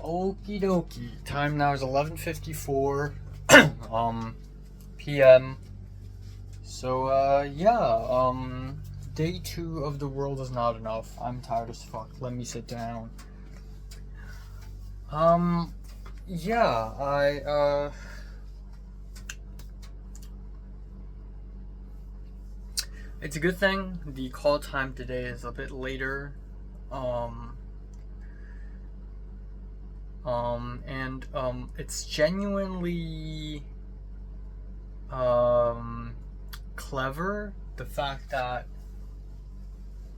Okie dokie. Time now is 11:54 p.m. So day 2 of The World Is Not Enough. I'm tired as fuck. Let me sit down. It's a good thing the call time today is a bit later. It's genuinely clever, the fact that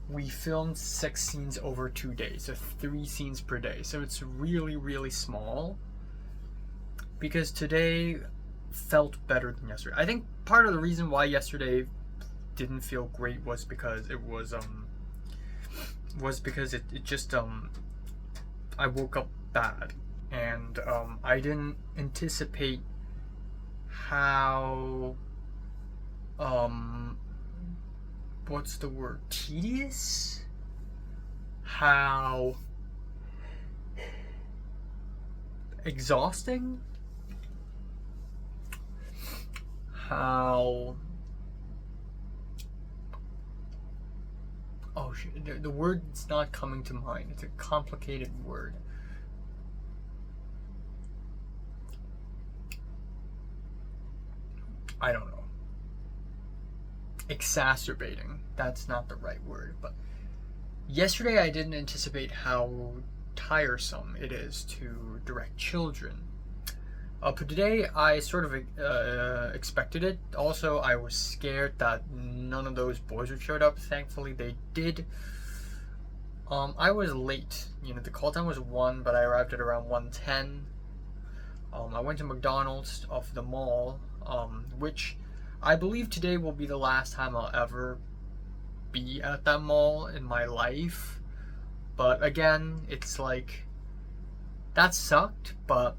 we filmed 6 scenes over 2 days, so 3 scenes per day. So it's really, really small, because today felt better than yesterday. I think part of the reason why yesterday didn't feel great was because it just I woke up bad, and I didn't anticipate how what's the word, tedious, how exhausting, how the word's not coming to mind. It's a complicated word. I don't know. Exacerbating. That's not the right word. But yesterday I didn't anticipate how tiresome it is to direct children. But today I sort of expected it. Also, I was scared that none of those boys would show up. Thankfully, they did. I was late. The call time was 1, but I arrived at around 1:10. I went to McDonald's off the mall, which I believe today will be the last time I'll ever be at that mall in my life. But again, it's like, that sucked, but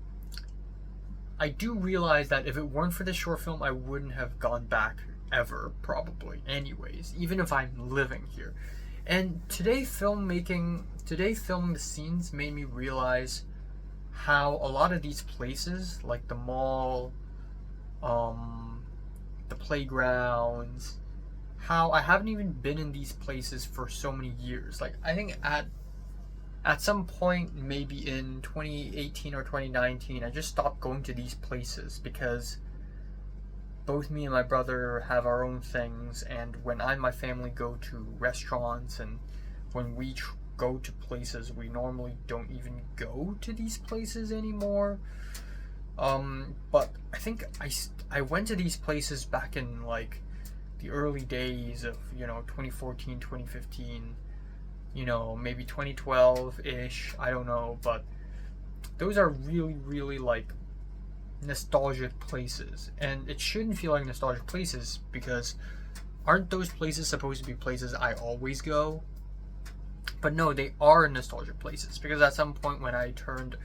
I do realize that if it weren't for this short film, I wouldn't have gone back ever, probably, anyways, even if I'm living here. And today filming the scenes made me realize how a lot of these places, like the mall, the playgrounds, how I haven't even been in these places for so many years. Like, I think at some point, maybe in 2018 or 2019, I just stopped going to these places because both me and my brother have our own things, and when I and my family go to restaurants and when we go to places, we normally don't even go to these places anymore. But I think I went to these places back in like the early days of 2014, 2015. Maybe 2012-ish, I don't know, but those are really, really, like, nostalgic places. And it shouldn't feel like nostalgic places, because aren't those places supposed to be places I always go? But no, they are nostalgic places, because at some point when I turned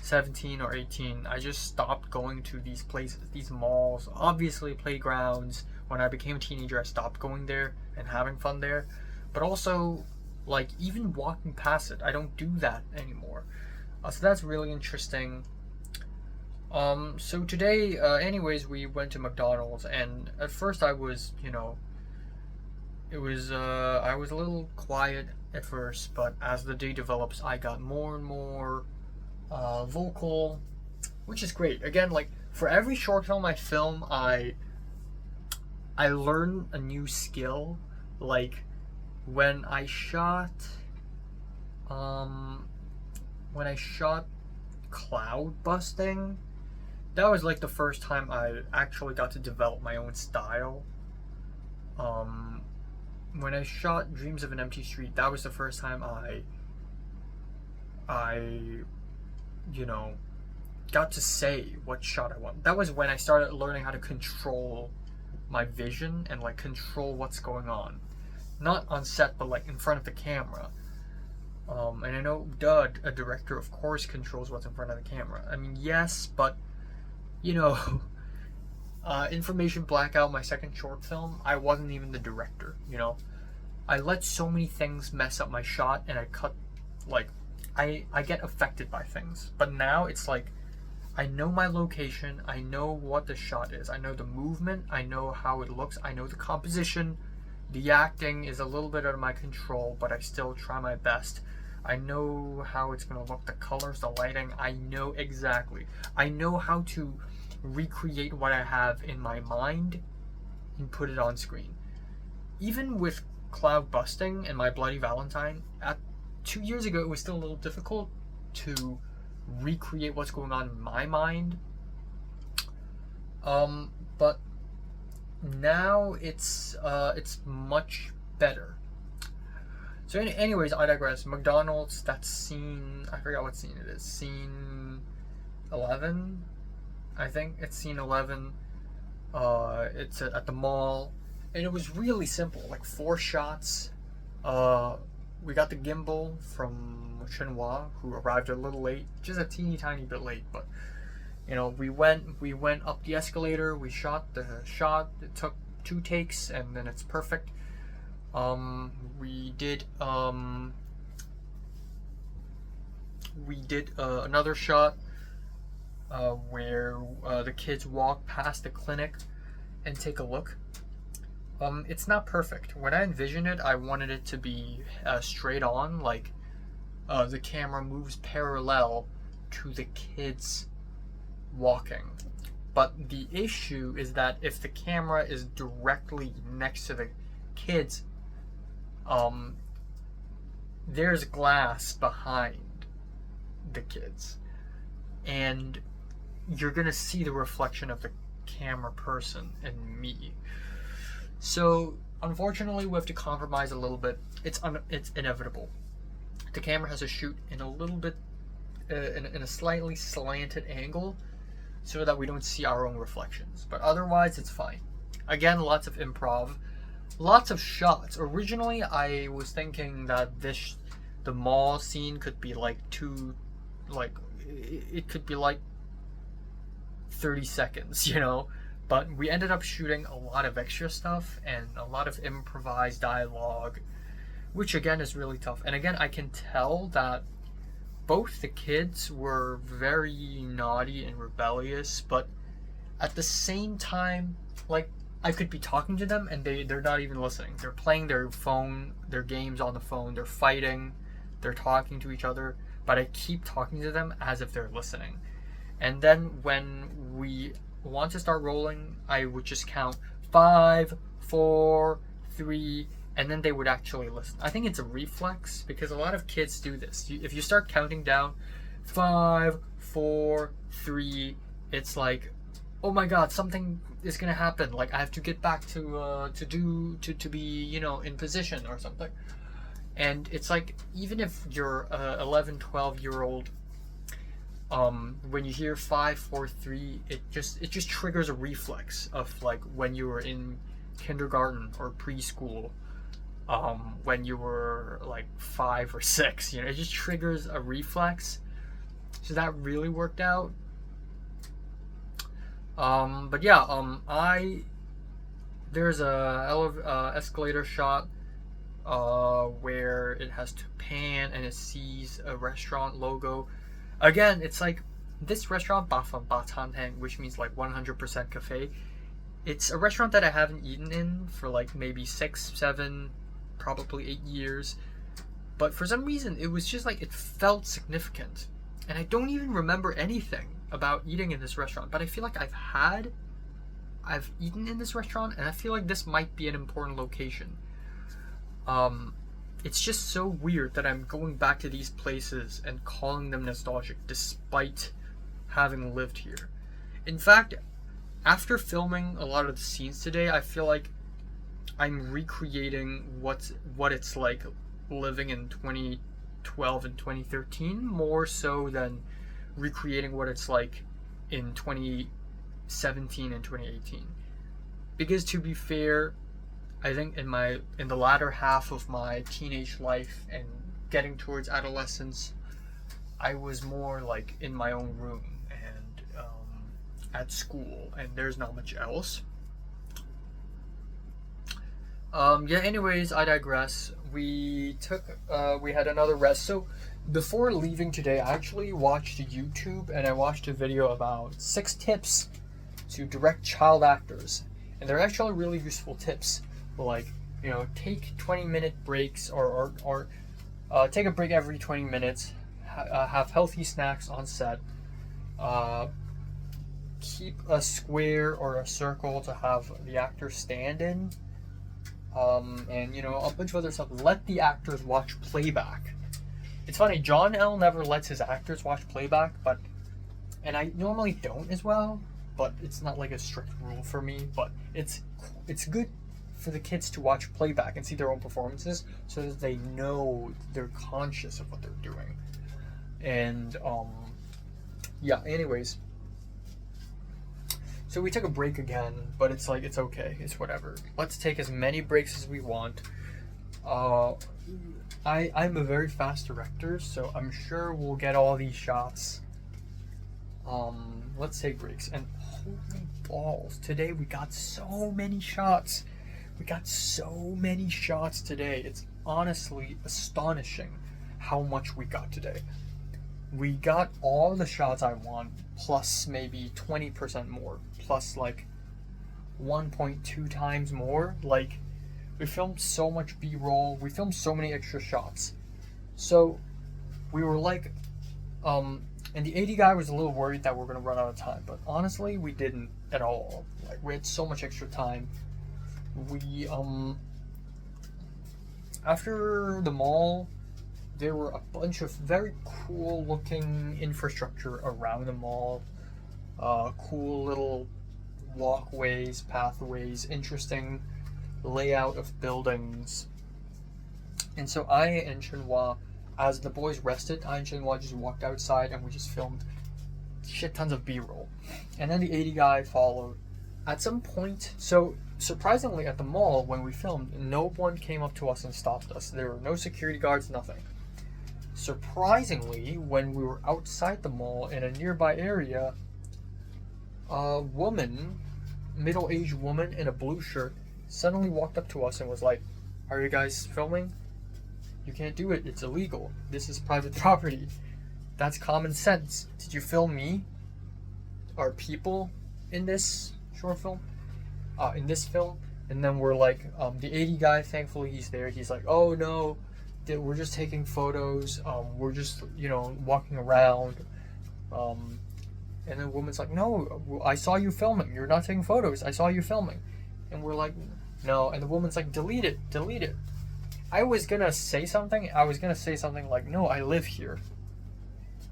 17 or 18, I just stopped going to these places, these malls, obviously playgrounds. When I became a teenager, I stopped going there and having fun there. But also, like, even walking past it, I don't do that anymore. So that's really interesting. So today, anyways, we went to McDonald's, and at first I was, I was a little quiet at first, but as the day develops, I got more and more vocal, which is great. Again, like, for every short film I film, I learn a new skill. Like, when I shot cloud busting, that was like the first time I actually got to develop my own style. When I shot Dreams of an Empty Street, that was the first time I got to say what shot I want. That was when I started learning how to control my vision and, like, control what's going on. Not on set, but, like, in front of the camera. And I know, a director, of course, controls what's in front of the camera. I mean, yes, but, Information Blackout, my second short film, I wasn't even the director, I let so many things mess up my shot, and I cut, like, I get affected by things. But now it's like I know my location, I know what the shot is, I know the movement, I know how it looks, I know the composition. The acting is a little bit out of my control, but I still try my best. I know how it's going to look, the colors, the lighting, I know exactly. I know how to recreate what I have in my mind and put it on screen. Even with Cloud Busting and My Bloody Valentine, 2 years ago it was still a little difficult to recreate what's going on in my mind. But now it's much better. So anyways, I digress. McDonald's, that scene, I forgot what scene it is. Scene 11, I think. It's scene 11. It's at the mall. And it was really simple, like 4 shots. We got the gimbal from Shenhua, who arrived a little late, just a teeny tiny bit late, but you know, we went up the escalator, we shot the shot, it took 2 takes, and then it's perfect. We did another shot where the kids walk past the clinic and take a look. It's not perfect. When I envisioned it, I wanted it to be straight on, like the camera moves parallel to the kids walking. But the issue is that if the camera is directly next to the kids, there's glass behind the kids, and you're gonna see the reflection of the camera person and me. So unfortunately, we have to compromise a little bit. It's inevitable. The camera has to shoot in a little bit, in a slightly slanted angle, so that we don't see our own reflections. But otherwise, it's fine. Again, lots of improv, lots of shots. Originally, I was thinking that the mall scene could be like it could be like 30 seconds, you know. But we ended up shooting a lot of extra stuff and a lot of improvised dialogue, which again is really tough. And again, I can tell that both the kids were very naughty and rebellious, but at the same time, like, I could be talking to them and they're not even listening. They're playing their games on the phone, they're fighting, they're talking to each other, but I keep talking to them as if they're listening. And then when we want to start rolling, I would just count 5, 4, 3, and then they would actually listen. I think it's a reflex because a lot of kids do this. If you start counting down 5, 4, 3, it's like, oh my god, something is gonna happen. Like I have to get back to be, you know, in position or something. And it's like, even if you're 11, 12-year-old, when you hear 5, 4, 3, it just triggers a reflex of like when you were in kindergarten or preschool, when you were like 5 or 6, you know, it just triggers a reflex. So that really worked out. But yeah, there's a escalator shot where it has to pan and it sees a restaurant logo. Again, it's like this restaurant, Ba Tan Hang, which means like 100% cafe. It's a restaurant that I haven't eaten in for like maybe 6, 7, probably 8 years. But for some reason, it was just like, it felt significant. And I don't even remember anything about eating in this restaurant. But I feel like I've eaten in this restaurant, and I feel like this might be an important location. It's just so weird that I'm going back to these places and calling them nostalgic despite having lived here. In fact, after filming a lot of the scenes today, I feel like I'm recreating what it's like living in 2012 and 2013 more so than recreating what it's like in 2017 and 2018. Because to be fair, I think in the latter half of my teenage life and getting towards adolescence, I was more like in my own room and at school, and there's not much else. Yeah, anyways, I digress. We had another rest. So before leaving today, I actually watched YouTube and I watched a video about 6 tips to direct child actors. And they're actually really useful tips. Like, take 20-minute breaks or take a break every 20 minutes, have healthy snacks on set, keep a square or a circle to have the actors stand in, and a bunch of other stuff. Let the actors watch playback. It's funny, John L. never lets his actors watch playback, and I normally don't as well, but it's not like a strict rule for me, but it's good for the kids to watch playback and see their own performances so that they know they're conscious of what they're doing. And anyways, so we took a break again, but it's like, it's okay, it's whatever. Let's take as many breaks as we want. I'm a very fast director, so I'm sure we'll get all these shots. Let's take breaks. And holy balls, today we got so many shots. We got so many shots today. It's honestly astonishing how much we got today. We got all the shots I want, plus maybe 20% more, plus like 1.2 times more. Like, we filmed so much B-roll, we filmed so many extra shots. So we were like, and the AD guy was a little worried that we're gonna run out of time, but honestly, we didn't at all. Like, we had so much extra time. We, after the mall, there were a bunch of very cool looking infrastructure around the mall. Cool little walkways, pathways, interesting layout of buildings. And so I and Chunhua, as the boys rested, I and Chunhua just walked outside and we just filmed shit tons of B-roll. And then the 80 guy followed. At some point, so surprisingly at the mall when we filmed, no one came up to us and stopped us. There were no security guards, nothing. Surprisingly, when we were outside the mall in a nearby area, a woman, middle-aged woman in a blue shirt, suddenly walked up to us and was like, "Are you guys filming? You can't do it. It's illegal. This is private property. That's common sense. Did you film me? Are people in this short film? In this film?" And then we're like, the 80 guy, thankfully he's there. He's like, "Oh no, we're just taking photos. We're just, walking around." And the woman's like, "No, I saw you filming. You're not taking photos. I saw you filming." And we're like, "No." And the woman's like, delete it. I was gonna say something. Like, "No, I live here."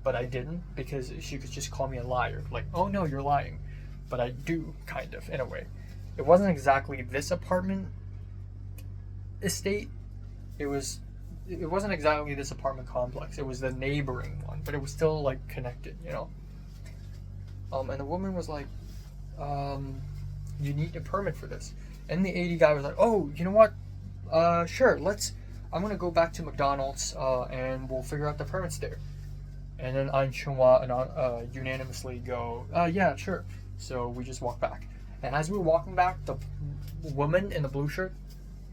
But I didn't, because she could just call me a liar. Like, "Oh no, you're lying." But I do, kind of, in a way. It wasn't exactly this apartment estate. It wasn't exactly this apartment complex. It was the neighboring one, but it was still like connected, And the woman was like, "You need a permit for this." And the 80 guy was like, "Oh, you know what? Sure, I'm gonna go back to McDonald's, and we'll figure out the permits there." And then I and Chunhua unanimously go, "Yeah, sure." So we just walk back. And as we were walking back, the woman in the blue shirt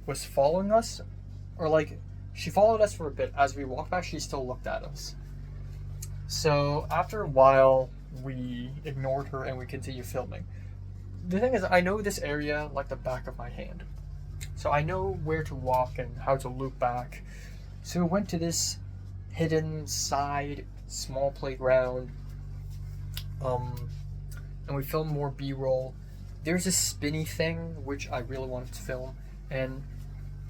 was following us, or like, she followed us for a bit. As we walked back, she still looked at us. So after a while, we ignored her and we continued filming. The thing is, I know this area like the back of my hand. So I know where to walk and how to loop back. So we went to this hidden side, small playground. And we filmed more B-roll. There's a spinny thing, which I really wanted to film. And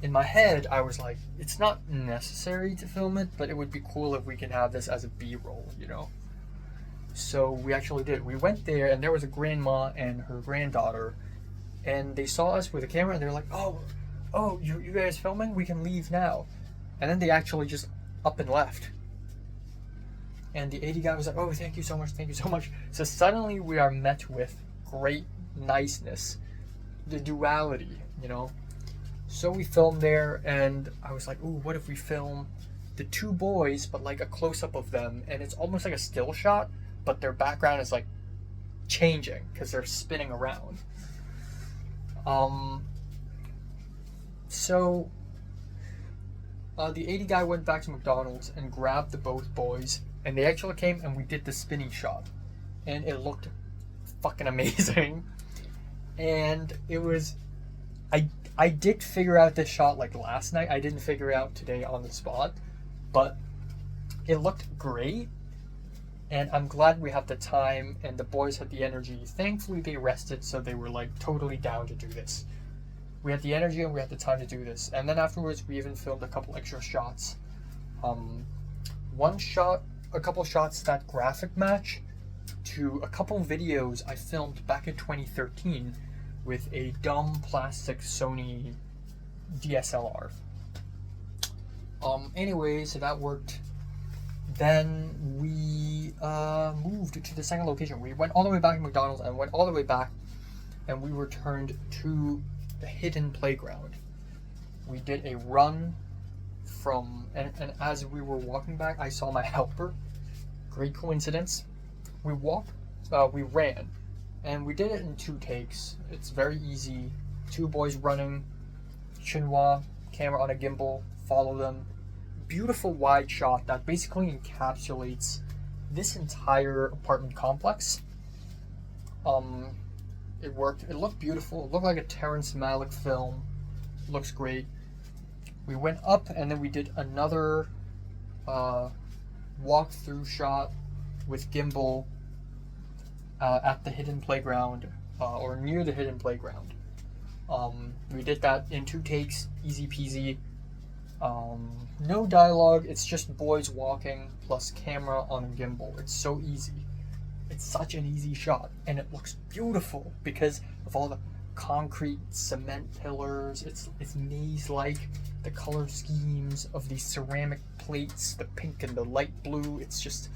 in my head, I was like, it's not necessary to film it, but it would be cool if we can have this as a B-roll, So we actually did. We went there, and there was a grandma and her granddaughter, and they saw us with a camera, and they're like, oh, you guys filming? We can leave now. And then they actually just up and left. And the 80 guy was like, "Oh, thank you so much. So suddenly we are met with great niceness, the duality, So we filmed there, and I was like, "Ooh, what if we film the 2 boys, but like a close-up of them, and it's almost like a still shot, but their background is like changing because they're spinning around." So The 80 guy went back to McDonald's and grabbed the both boys, and they actually came and we did the spinning shot, and it looked fucking amazing. And it was, I did figure out this shot like last night. I didn't figure it out today on the spot, but it looked great. And I'm glad we had the time and the boys had the energy. Thankfully they rested, so they were like totally down to do this. We had the energy and we had the time to do this. And then afterwards we even filmed a couple extra shots. A couple shots that graphic match to a couple videos I filmed back in 2013 with a dumb plastic Sony DSLR. Anyway, so that worked. Then we moved to the second location. We went all the way back to McDonald's and went all the way back, and we returned to the hidden playground. We did a run from, and as we were walking back, I saw my helper. Great coincidence. We ran, and we did it in 2 takes. It's very easy. 2 boys running, chinois, camera on a gimbal, follow them. Beautiful wide shot that basically encapsulates this entire apartment complex. It worked. It looked beautiful. It looked like a Terrence Malick film. Looks great. We went up and then we did another walk-through shot with gimbal at the hidden playground, or near the hidden playground. We did that in 2 takes, easy peasy. No dialogue, it's just boys walking plus camera on a gimbal. It's so easy. It's such an easy shot, and it looks beautiful because of all the concrete cement pillars. It's maze-like. The color schemes of these ceramic plates, the pink and the light blue. It's just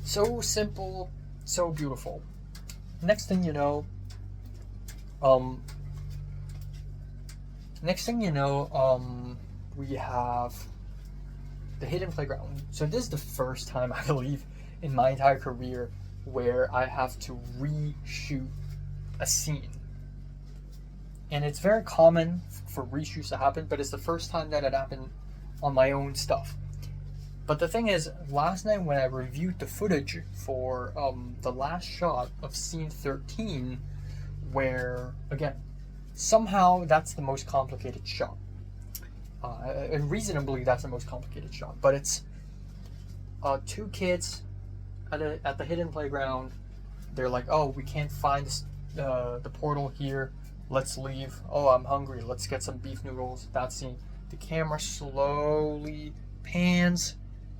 so simple, so beautiful. Next thing you know, we have the hidden playground. So this is the first time, I believe, in my entire career where I have to reshoot a scene. And it's very common for reshoots to happen, but it's the first time that it happened on my own stuff. But the thing is, last night when I reviewed the footage for the last shot of scene 13, where, again, somehow that's the most complicated shot. And reasonably, that's the most complicated shot. But it's 2 kids at the hidden playground. They're like, oh, we can't find the portal here. Let's leave. Oh, I'm hungry. Let's get some beef noodles. That scene. The camera slowly pans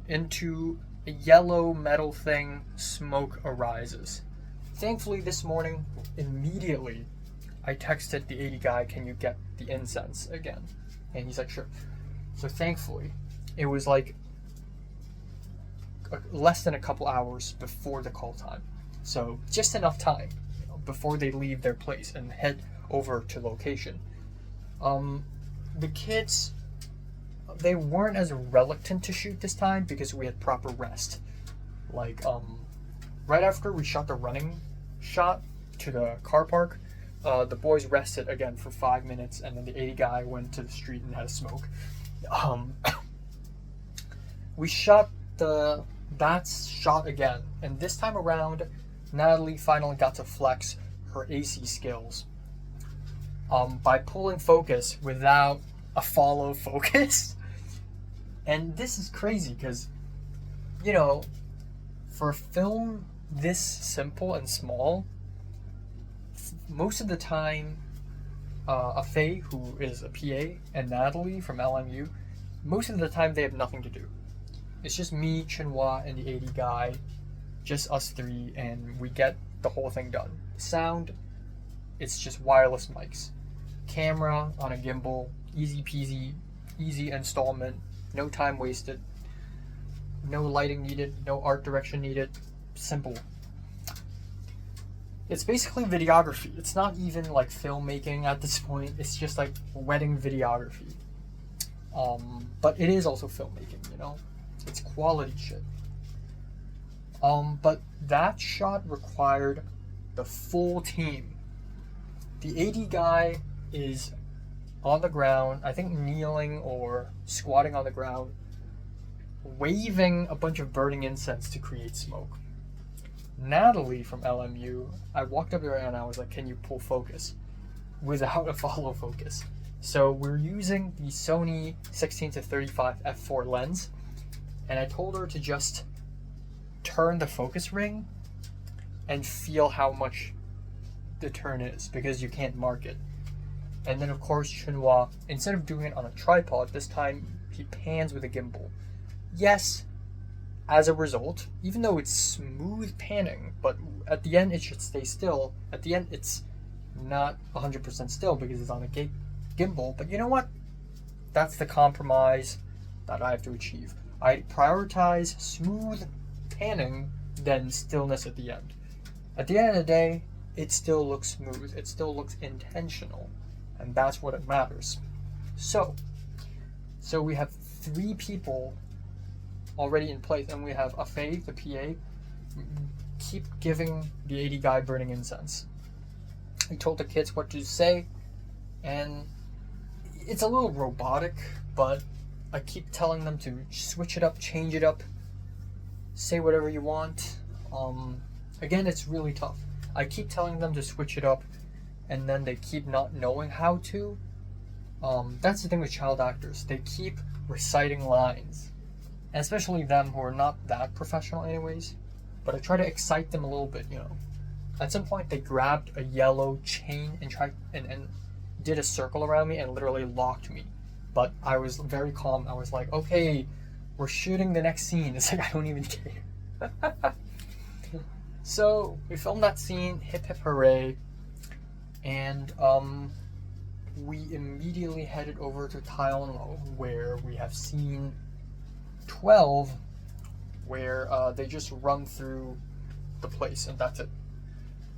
into a yellow metal thing. Smoke arises. Thankfully, this morning, immediately, I texted the 80 guy, can you get the incense again? And he's like, sure. So thankfully, it was like less than a couple hours before the call time. So just enough time, before they leave their place and head over to location. The kids, they weren't as reluctant to shoot this time because we had proper rest. Like, right after we shot the running shot to the car park, the boys rested again for 5 minutes, and then the 80 guy went to the street and had a smoke. We shot that shot again, and this time around, Natalie finally got to flex her AC skills by pulling focus without a follow focus. And this is crazy because, for a film this simple and small, most of the time, Faye, who is a PA, and Natalie from LMU, most of the time they have nothing to do. It's just me, Chinhua, and the 80 guy, just us 3, and we get the whole thing done. Sound, it's just wireless mics. Camera on a gimbal, easy peasy, easy installment, no time wasted, no lighting needed, no art direction needed, simple. It's basically videography. It's not even like filmmaking at this point. It's just like wedding videography. But it is also filmmaking, It's quality shit. But that shot required the full team. The 80 guy is on the ground, I think kneeling or squatting on the ground, waving a bunch of burning incense to create smoke. Natalie from LMU, I walked up to her and I was like, can you pull focus? Without a follow focus. So we're using the Sony 16-35 f4 lens, and I told her to just turn the focus ring and feel how much the turn is, because you can't mark it. And then of course Chunhua, instead of doing it on a tripod, this time he pans with a gimbal. Yes, as a result, even though it's smooth panning, but at the end it should stay still. At the end it's not 100% still because it's on a gimbal, but you know what? That's the compromise that I have to achieve. I prioritize smooth panning than stillness at the end. At the end of the day, it still looks smooth, it still looks intentional, and that's what it matters. So we have 3 people already in place, and we have Afei, the PA, keep giving the 80 guy burning incense. He told the kids what to say, and it's a little robotic, but I keep telling them to switch it up, change it up, say whatever you want. Again, it's really tough. I keep telling them to switch it up, and then they keep not knowing how to. That's the thing with child actors. They keep reciting lines, and especially them who are not that professional anyways. But I try to excite them a little bit, you know. At some point, they grabbed a yellow chain and tried and did a circle around me and literally locked me. But I was very calm. I was like, okay, we're shooting the next scene. It's like, I don't even care. So we filmed that scene, hip hip hooray, and we immediately headed over to Taionlo, where we have scene 12, where they just run through the place, and that's it.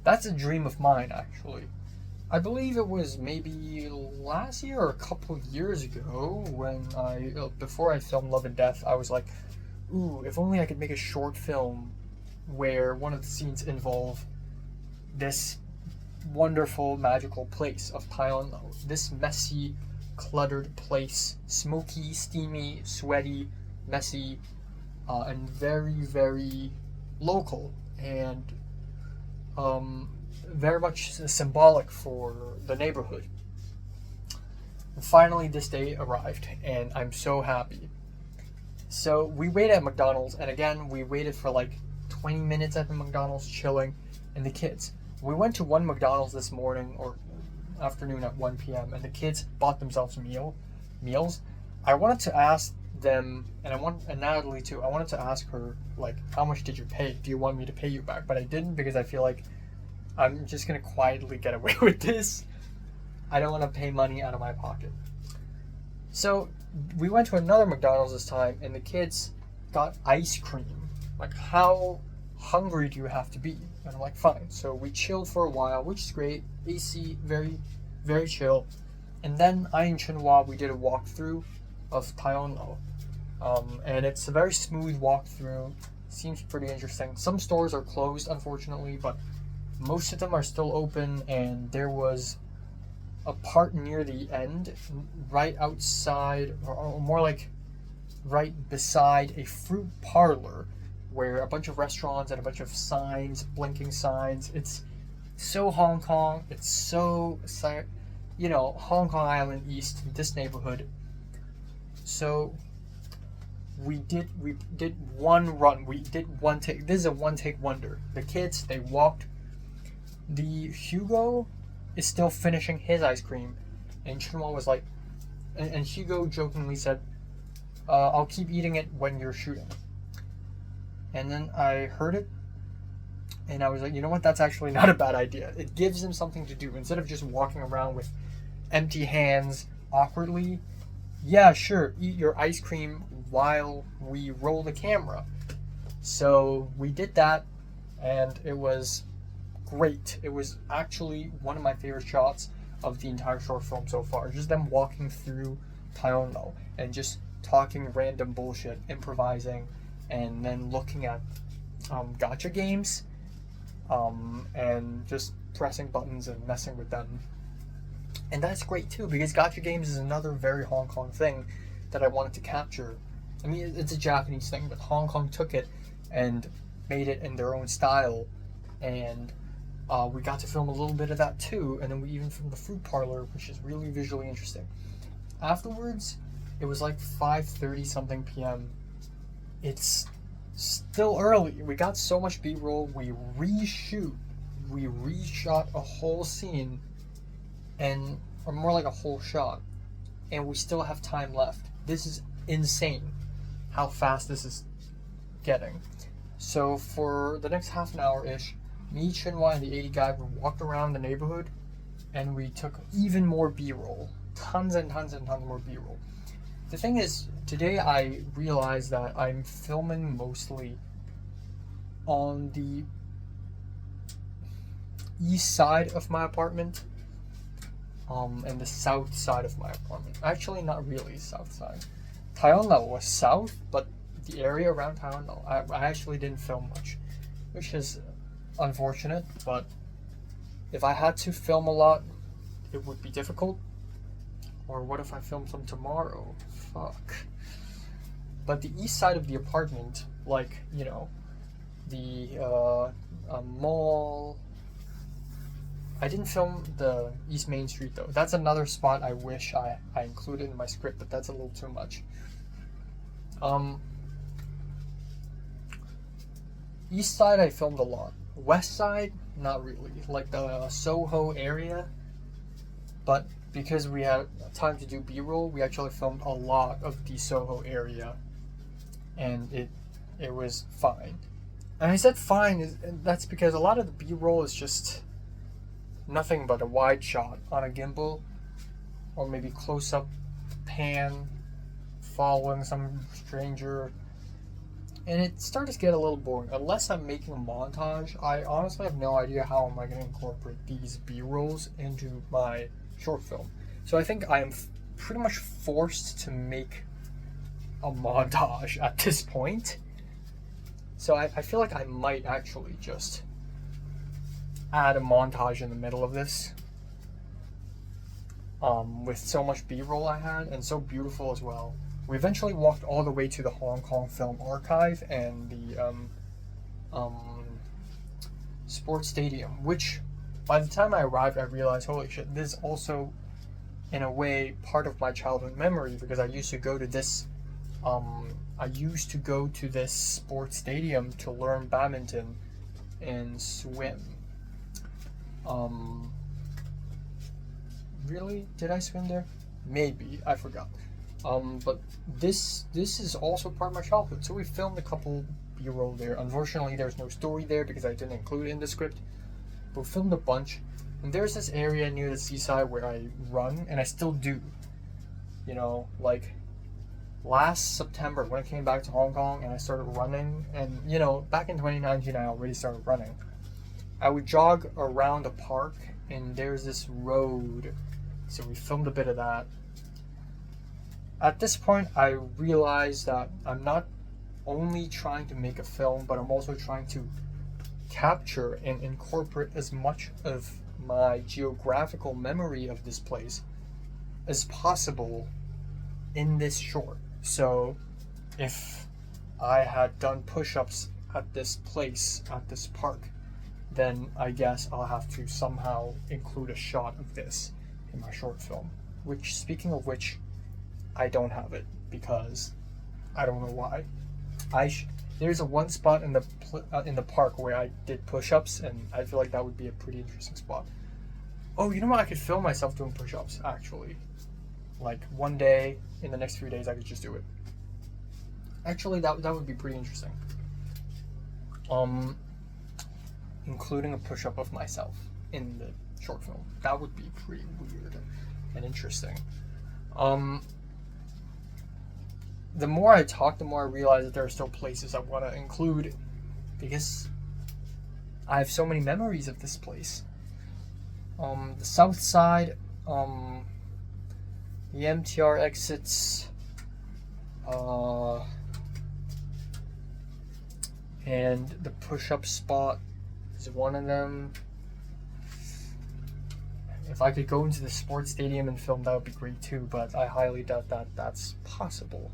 That's a dream of mine, actually. I believe it was maybe last year or a couple of years ago when before I filmed Love and Death, I was like, ooh, if only I could make a short film where one of the scenes involve this wonderful, magical place of Taionlo. This messy, cluttered place, smoky, steamy, sweaty, messy, and very, very local, and very much symbolic for the neighborhood. And finally, this day arrived, and I'm so happy. So we waited at McDonald's, and again, we waited for like 20 minutes at the McDonald's chilling, and the kids. We went to one McDonald's this morning or afternoon at 1 p.m. and the kids bought themselves meals. I wanted to ask them, and Natalie too, I wanted to ask her, like, how much did you pay? Do you want me to pay you back? But I didn't, because I feel like I'm just gonna quietly get away with this. I don't want to pay money out of my pocket. So we went to another McDonald's this time, and the kids got ice cream. Like, how hungry do you have to be? And I'm like, fine. So we chilled for a while, which is great. AC, very, very chill. And then I and Chunhua, we did a walkthrough of Taionlo. And it's a very smooth walkthrough. Seems pretty interesting. Some stores are closed, unfortunately, but most of them are still open. And there was a part near the end, right outside, or more like right beside a fruit parlor, where a bunch of restaurants and a bunch of signs, blinking signs. It's so Hong Kong. It's so, you know, Hong Kong Island East, this neighborhood. So we did one run. We did one take. This is a one take wonder. The kids, they walked. The Hugo is still finishing his ice cream, and Chunhua was like, and Hugo jokingly said, I'll keep eating it when you're shooting. And then I heard it, and I was like, you know what, that's actually not a bad idea. It gives him something to do. Instead of just walking around with empty hands awkwardly, yeah, sure, eat your ice cream while we roll the camera. So we did that, and it was great. It was actually one of my favorite shots of the entire short film so far. Just them walking through Taionlo and just talking random bullshit, improvising, and then looking at gacha games, and just pressing buttons and messing with them. And that's great too, because gacha games is another very Hong Kong thing that I wanted to capture. I mean, it's a Japanese thing, but Hong Kong took it and made it in their own style, and we got to film a little bit of that too, and then we even filmed the fruit parlor, which is really visually interesting. Afterwards, it was like 5:30 something p.m. It's still early. We got so much B-roll, we reshot a whole scene, or more like a whole shot, and we still have time left. This is insane how fast this is getting. So for the next half an hour-ish, me, Chinhua, and the 80 guy, we walked around the neighborhood, and we took even more B-roll. Tons and tons and tons more B-roll. The thing is, today I realized that I'm filming mostly on the east side of my apartment, and the south side of my apartment. Actually, not really south side. Taiwan was south, but the area around Taiwan, I actually didn't film much, which is unfortunate, but if I had to film a lot, it would be difficult. Or what if I film some tomorrow? Fuck. But the east side of the apartment, like, you know, the mall. I didn't film the East Main Street though. That's another spot I wish I included in my script, but that's a little too much. East side I filmed a lot. West side, not really. Like the Soho area. But because we had time to do B-roll, we actually filmed a lot of the Soho area. And it was fine. And I said fine, that's because a lot of the B-roll is just nothing but a wide shot on a gimbal, or maybe close-up pan following some stranger, and it started to get a little boring. Unless I'm making a montage, I honestly have no idea how am I going to incorporate these B-rolls into my short film. So I think I am pretty much forced to make a montage at this point. So I feel like I might actually just add a montage in the middle of this, with so much B-roll I had, and so beautiful as well. We eventually walked all the way to the Hong Kong Film Archive and the sports stadium, which by the time I arrived I realized, holy shit, this is also in a way part of my childhood memory, because I used to go to this sports stadium to learn badminton and swim. Really? Did I swim there? Maybe. I forgot. But this is also part of my childhood. So we filmed a couple B-roll there. Unfortunately, there's no story there because I didn't include it in the script. But we filmed a bunch. And there's this area near the seaside where I run, and I still do. You know, like last September when I came back to Hong Kong and I started running, and you know, back in 2019 I already started running. I would jog around a park, and there's this road, so we filmed a bit of that. At this point, I realized that I'm not only trying to make a film, but I'm also trying to capture and incorporate as much of my geographical memory of this place as possible in this short. So if I had done push-ups at this place, at this park, then I guess I'll have to somehow include a shot of this in my short film. Which, speaking of which, I don't have it because I don't know why. There's a one spot in the park where I did push-ups, and I feel like that would be a pretty interesting spot. Oh, you know what? I could film myself doing push-ups actually. Like one day in the next few days, I could just do it. Actually, that would be pretty interesting. Including a push-up of myself in the short film. That would be pretty weird and interesting. The more I talk, the more I realize that there are still places I want to include, because I have so many memories of this place. The south side, the MTR exits, and the push-up spot is one of them. If I could go into the sports stadium and film, that would be great too, but I highly doubt that that's possible.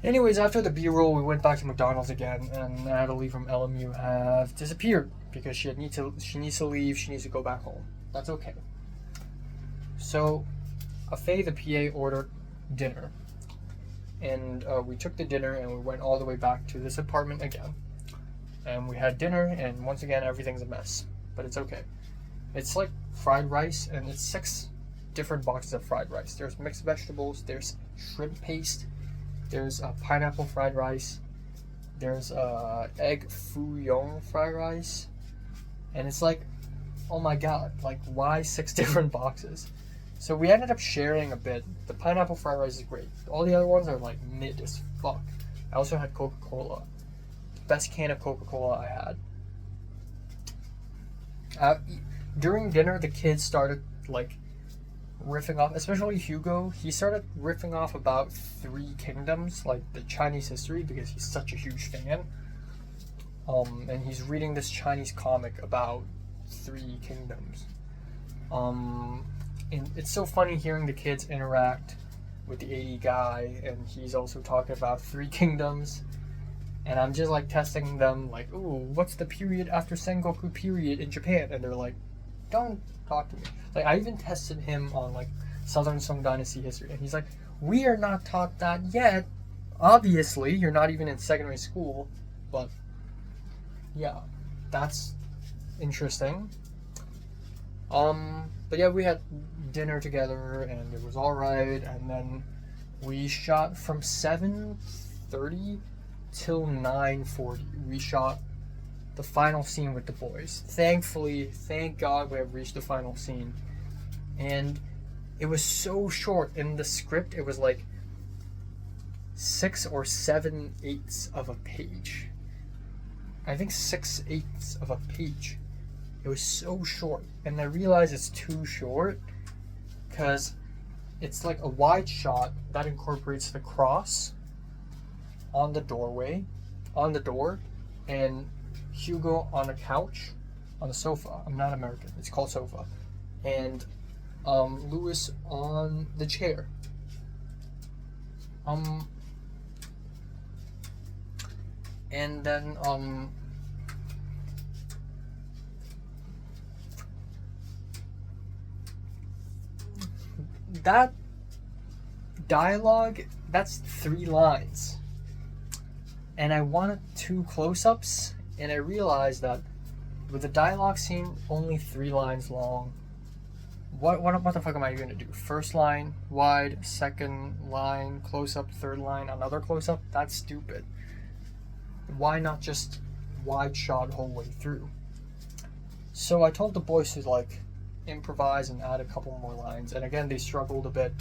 Anyways, after the B-roll, we went back to McDonald's again, and Natalie from LMU have disappeared because she needs to leave, she needs to go back home. That's okay. So, Faye, the PA, ordered dinner. And we took the dinner and we went all the way back to this apartment again. And we had dinner, and once again, everything's a mess. But it's okay. It's like fried rice, and it's 6 different boxes of fried rice. There's mixed vegetables, there's shrimp paste, there's pineapple fried rice, there's egg foo young fried rice, and it's like, oh my god, like why 6 different boxes? So we ended up sharing a bit. The pineapple fried rice is great. All the other ones are like mid as fuck. I also had Coca-Cola. The best can of Coca-Cola I had. During dinner, the kids started like riffing off, especially Hugo. He started riffing off about 3 Kingdoms, like the Chinese history, because he's such a huge fan. And he's reading this Chinese comic about 3 Kingdoms. And it's so funny hearing the kids interact with the 80 guy, and he's also talking about 3 Kingdoms. And I'm just like testing them, like, ooh, what's the period after Sengoku period in Japan? And they're like, don't talk to me. Like, I even tested him on like Southern Song Dynasty history, and he's like, we are not taught that yet. Obviously, you're not even in secondary school, but yeah, that's interesting. But yeah, we had dinner together, and it was all right. And then we shot from 7:30 till 9:40. We shot the final scene with the boys. Thankfully, thank God, we have reached the final scene. And it was so short. In the script, it was like 6 or 7/8 of a page. I think 6/8 of a page. It was so short. And I realized it's too short because it's like a wide shot that incorporates the cross on the doorway, on the door, and Hugo on a couch, on the sofa. I'm not American. It's called sofa. And Lewis on the chair. And then that dialogue, that's 3 lines. And I wanted 2 close-ups, and I realized that with the dialogue scene only 3 lines long, what the fuck am I gonna do? First line, wide, second line, close-up, third line, another close-up? That's stupid. Why not just wide shot whole way through? So I told the boys to like improvise and add a couple more lines, and again they struggled a bit,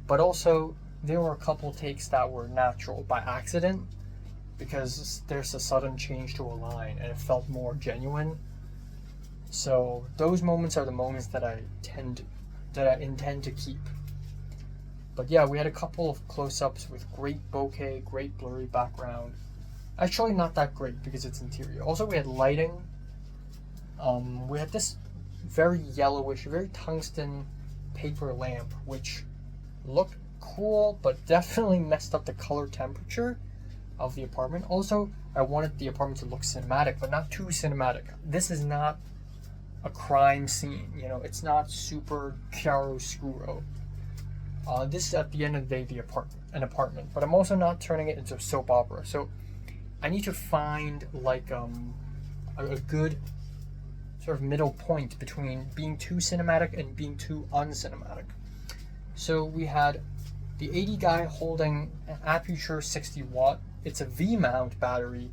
but also there were a couple takes that were natural by accident, because there's a sudden change to a line and it felt more genuine. So those moments are the moments that I intend to keep. But yeah, we had a couple of close-ups with great bokeh, great blurry background. Actually not that great because it's interior. Also we had lighting. We had this very yellowish, very tungsten paper lamp, which looked cool but definitely messed up the color temperature of the apartment. Also, I wanted the apartment to look cinematic, but not too cinematic. This is not a crime scene, you know, it's not super chiaroscuro. This is at the end of the day an apartment, but I'm also not turning it into a soap opera. So I need to find like a good sort of middle point between being too cinematic and being too uncinematic. So we had the 80 guy holding an Aputure 60 watt. It's a V-mount battery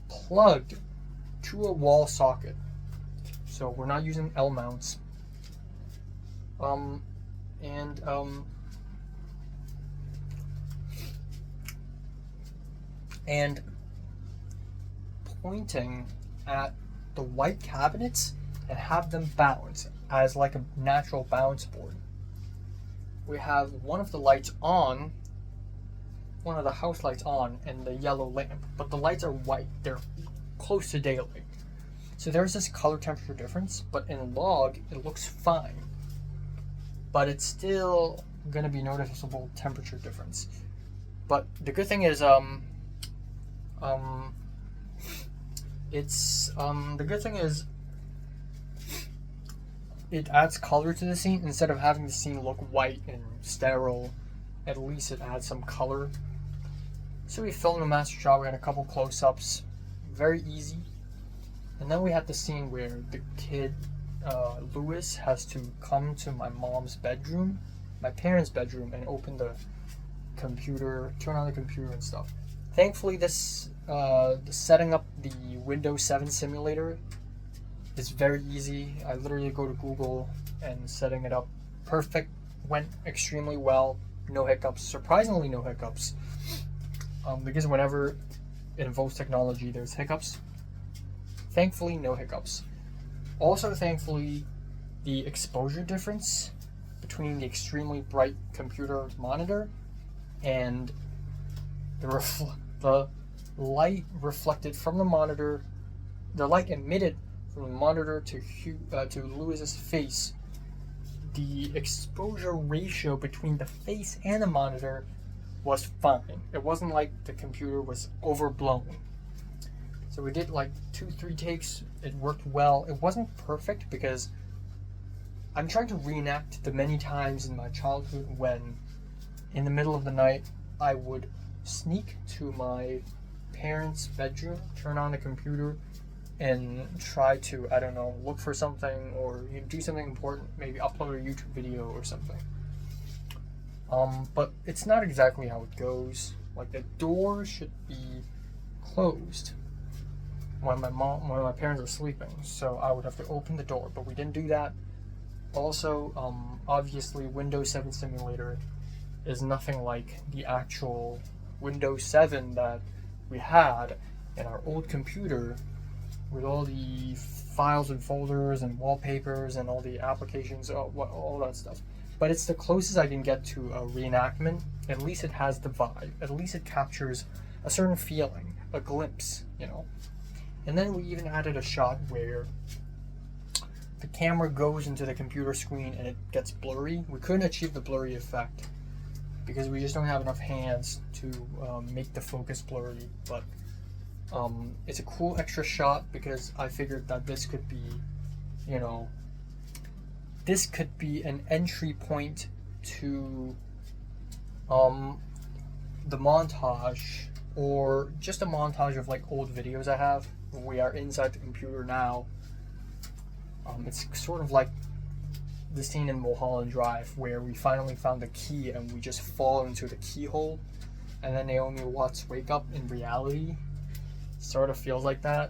plugged to a wall socket. So we're not using L mounts. And pointing at the white cabinets and have them bounce as like a natural bounce board. We have one of the lights on, one of the house lights on, and the yellow lamp, but the lights are white. They're close to daylight. So there's this color temperature difference, but in log it looks fine. But it's still gonna be noticeable temperature difference. But the good thing is the good thing is it adds color to the scene. Instead of having the scene look white and sterile, at least it adds some color. So we filmed a master shot. We had a couple close-ups, very easy. And then we had the scene where the kid Lewis has to come to my mom's bedroom, my parents' bedroom, and open the computer, turn on the computer and stuff. Thankfully, this setting up the Windows 7 simulator is very easy. I literally go to Google and setting it up. Perfect. Went extremely well. No hiccups. Surprisingly, no hiccups. Because whenever it involves technology, there's hiccups. Thankfully, no hiccups. Also, thankfully, the exposure difference between the extremely bright computer monitor and the light reflected from the monitor, the light emitted from the monitor to Lewis's face, the exposure ratio between the face and the monitor was fine. It wasn't like the computer was overblown. So we did like 2-3 takes. It worked well. It wasn't perfect because I'm trying to reenact the many times in my childhood when in the middle of the night I would sneak to my parents' bedroom, turn on the computer, and try to, I don't know, look for something or do something important, maybe upload a YouTube video or something. But it's not exactly how it goes. Like, the door should be closed when my parents are sleeping, so I would have to open the door, but we didn't do that. Also, obviously, Windows 7 simulator is nothing like the actual Windows 7 that we had in our old computer with all the files and folders and wallpapers and all the applications, all that stuff. But it's the closest I can get to a reenactment. At least it has the vibe. At least it captures a certain feeling, a glimpse, you know. And then we even added a shot where the camera goes into the computer screen and it gets blurry. We couldn't achieve the blurry effect because we just don't have enough hands to make the focus blurry. But it's a cool extra shot because I figured that this could be, you know, this could be an entry point to the montage, or just a montage of like old videos I have. We are inside the computer now. It's sort of like the scene in Mulholland Drive where we finally found the key and we just fall into the keyhole, and then Naomi Watts wake up in reality. Sort of feels like that.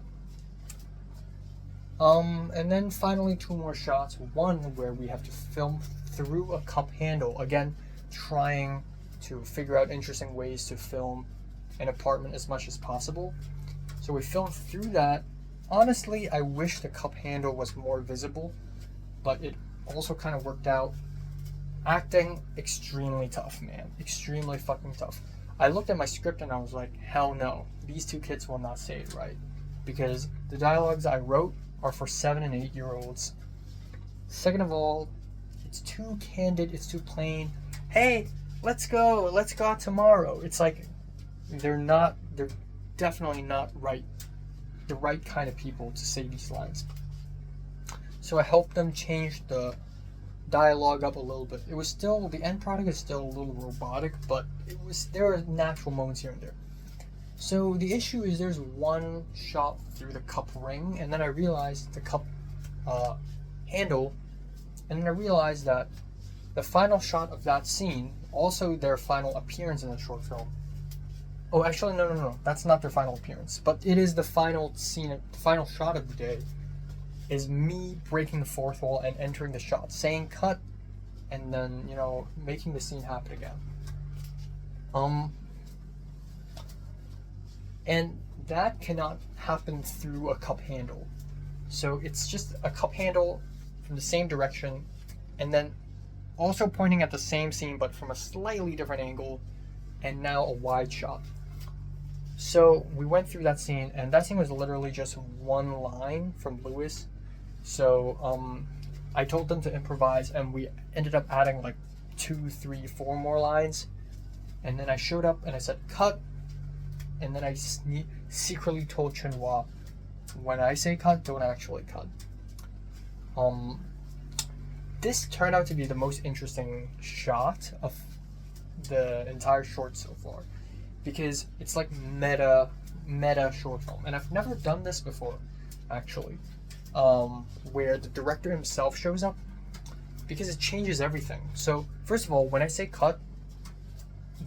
And then finally 2 more shots. One where we have to film through a cup handle. Again, trying to figure out interesting ways to film an apartment as much as possible. So we filmed through that. Honestly, I wish the cup handle was more visible, but it also kind of worked out. Acting, extremely tough, man. Extremely fucking tough. I looked at my script and I was like, hell no. These 2 kids will not say it right. Because the dialogues I wrote are for 7 and 8 year olds. Second of all, it's too candid, it's too plain. Hey, let's go out tomorrow. It's like, they're definitely not the right kind of people to say these lines. So I helped them change the dialogue up a little bit. It was still, the end product is still a little robotic, but there are natural moments here and there. So the issue is there's one shot through the cup ring, and then I realized the cup handle, and then I realized that the final shot of that scene, also their final appearance in the short film. Oh, actually, no. That's not their final appearance, but it is the final scene, the final shot of the day, is me breaking the fourth wall and entering the shot, saying cut, and then, you know, making the scene happen again. And that cannot happen through a cup handle. So it's just a cup handle from the same direction, and then also pointing at the same scene but from a slightly different angle, and now a wide shot. So we went through that scene, and that scene was literally just one line from Lewis. So I told them to improvise, and we ended up adding like 2, 3, 4 more lines. And then I showed up and I said cut, and then I secretly told Chunhua, when I say cut, don't actually cut. This turned out to be the most interesting shot of the entire short so far, because it's like meta short film, and I've never done this before, actually, where the director himself shows up, because it changes everything. So first of all, when I say cut,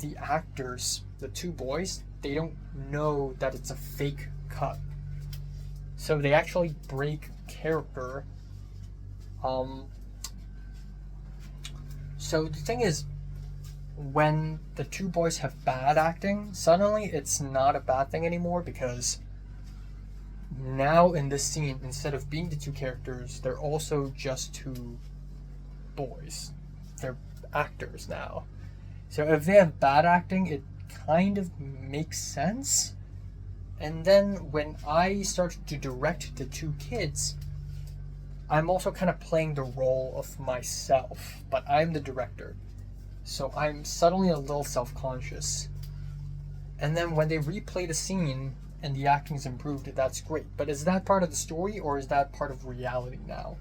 the actors, the 2 boys, they don't know that it's a fake cut, so they actually break character. So the thing is, when the 2 boys have bad acting, suddenly it's not a bad thing anymore, because now in this scene, instead of being the 2 characters, they're also just 2 boys. They're actors now. So if they have bad acting, it kind of makes sense. And then when I start to direct the 2 kids, I'm also kind of playing the role of myself, but I'm the director. So I'm suddenly a little self-conscious. And then when they replay the scene and the acting's improved, that's great. But is that part of the story, or is that part of reality now?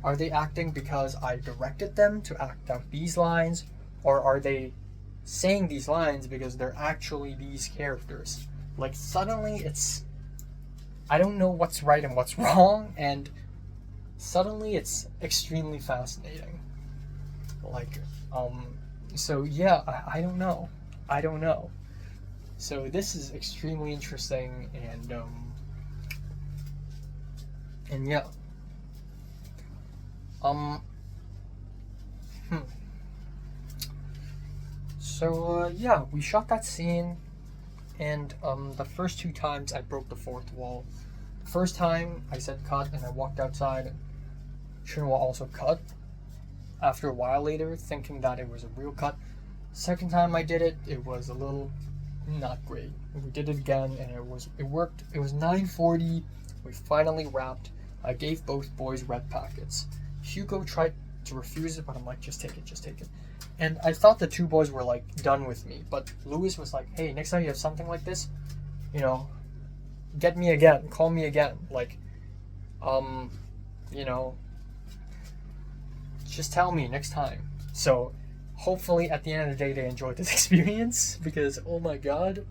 Are they acting because I directed them to act out these lines, or are they saying these lines because they're actually these characters? Like, suddenly it's, I don't know what's right and what's wrong, and suddenly it's extremely fascinating. Like, so yeah, I don't know. So this is extremely interesting, and yeah. So yeah, we shot that scene, and the first 2 times I broke the 4th wall. The first time I said cut, and I walked outside, and Chunhua also cut after a while later, thinking that it was a real cut. Second time I did it, it was a little not great. We did it again, and it worked. It was 9:40. We finally wrapped. I gave both boys red packets. Hugo tried to refuse it, but I'm like, just take it. And I thought the 2 boys were like done with me, but Louis was like, hey, next time you have something like this, get me again, call me again, like, just tell me next time. So hopefully at the end of the day they enjoyed this experience, because oh my god,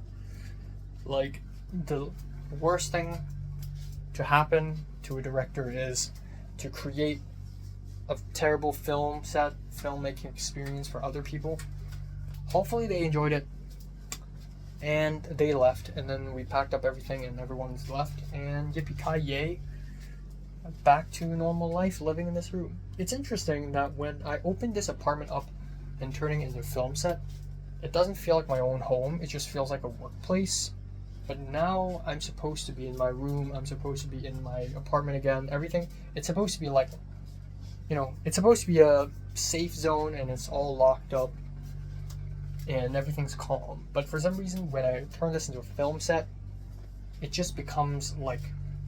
like, the worst thing to happen to a director is to create a terrible filmmaking experience for other people. Hopefully they enjoyed it, and they left, and then we packed up everything and everyone's left, and yippee-ki-yay, back to normal life living in this room. It's interesting that when I opened this apartment up and turning it into a film set, it doesn't feel like my own home, it just feels like a workplace. But now I'm supposed to be in my room, I'm supposed to be in my apartment again, everything. It's supposed to be like, it's supposed to be a safe zone, and it's all locked up and everything's calm. But for some reason, when I turn this into a film set, it just becomes like,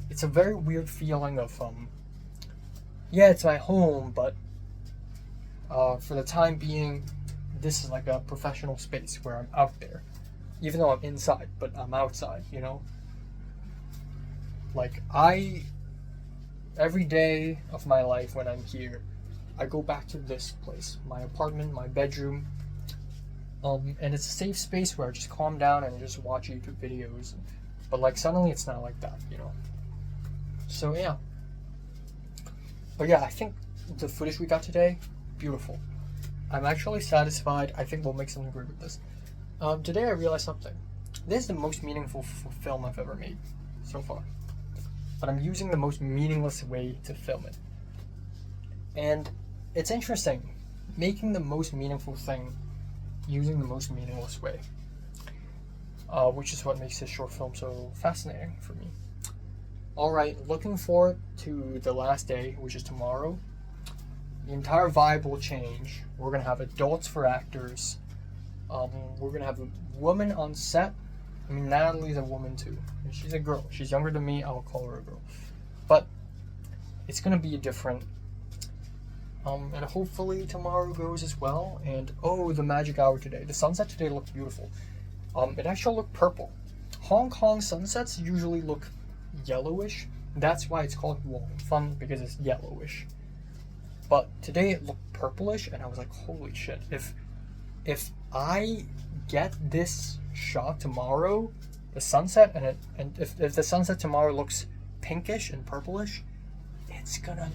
it's a very weird feeling of, yeah, it's my home, but for the time being, this is like a professional space where I'm out there. Even though I'm inside, but I'm outside, Like, every day of my life when I'm here, I go back to this place, my apartment, my bedroom, and it's a safe space where I just calm down and just watch YouTube videos. But like, suddenly it's not like that, So yeah. But yeah, I think the footage we got today, beautiful. I'm actually satisfied. I think we'll make something great with this. Today I realized something. This is the most meaningful film I've ever made so far. But I'm using the most meaningless way to film it. And it's interesting, making the most meaningful thing using the most meaningless way. Which is what makes this short film so fascinating for me. Alright, looking forward to the last day, which is tomorrow. The entire vibe will change. We're going to have adults for actors. We're going to have a woman on set I mean, Natalie's a woman too. And she's a girl. She's younger than me. I'll call her a girl. But it's gonna be different. And hopefully tomorrow goes as well. And oh, the magic hour today. The sunset today looked beautiful. It actually looked purple. Hong Kong sunsets usually look yellowish. That's why it's called Fun, because it's yellowish. But today it looked purplish, and I was like, holy shit! If I get this shot tomorrow, the sunset, and if the sunset tomorrow looks pinkish and purplish, it's gonna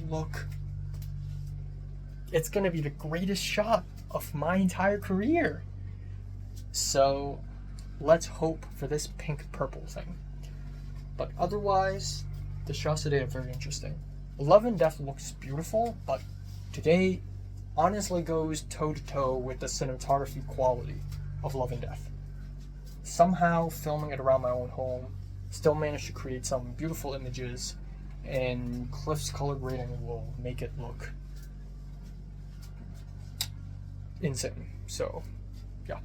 be the greatest shot of my entire career. So let's hope for this pink purple thing. But otherwise, the shots today are very interesting. Love and Death looks beautiful, but today honestly goes toe to toe with the cinematography quality of Love and Death. Somehow filming it around my own home, still managed to create some beautiful images, and Cliff's color grading will make it look insane. So, yeah.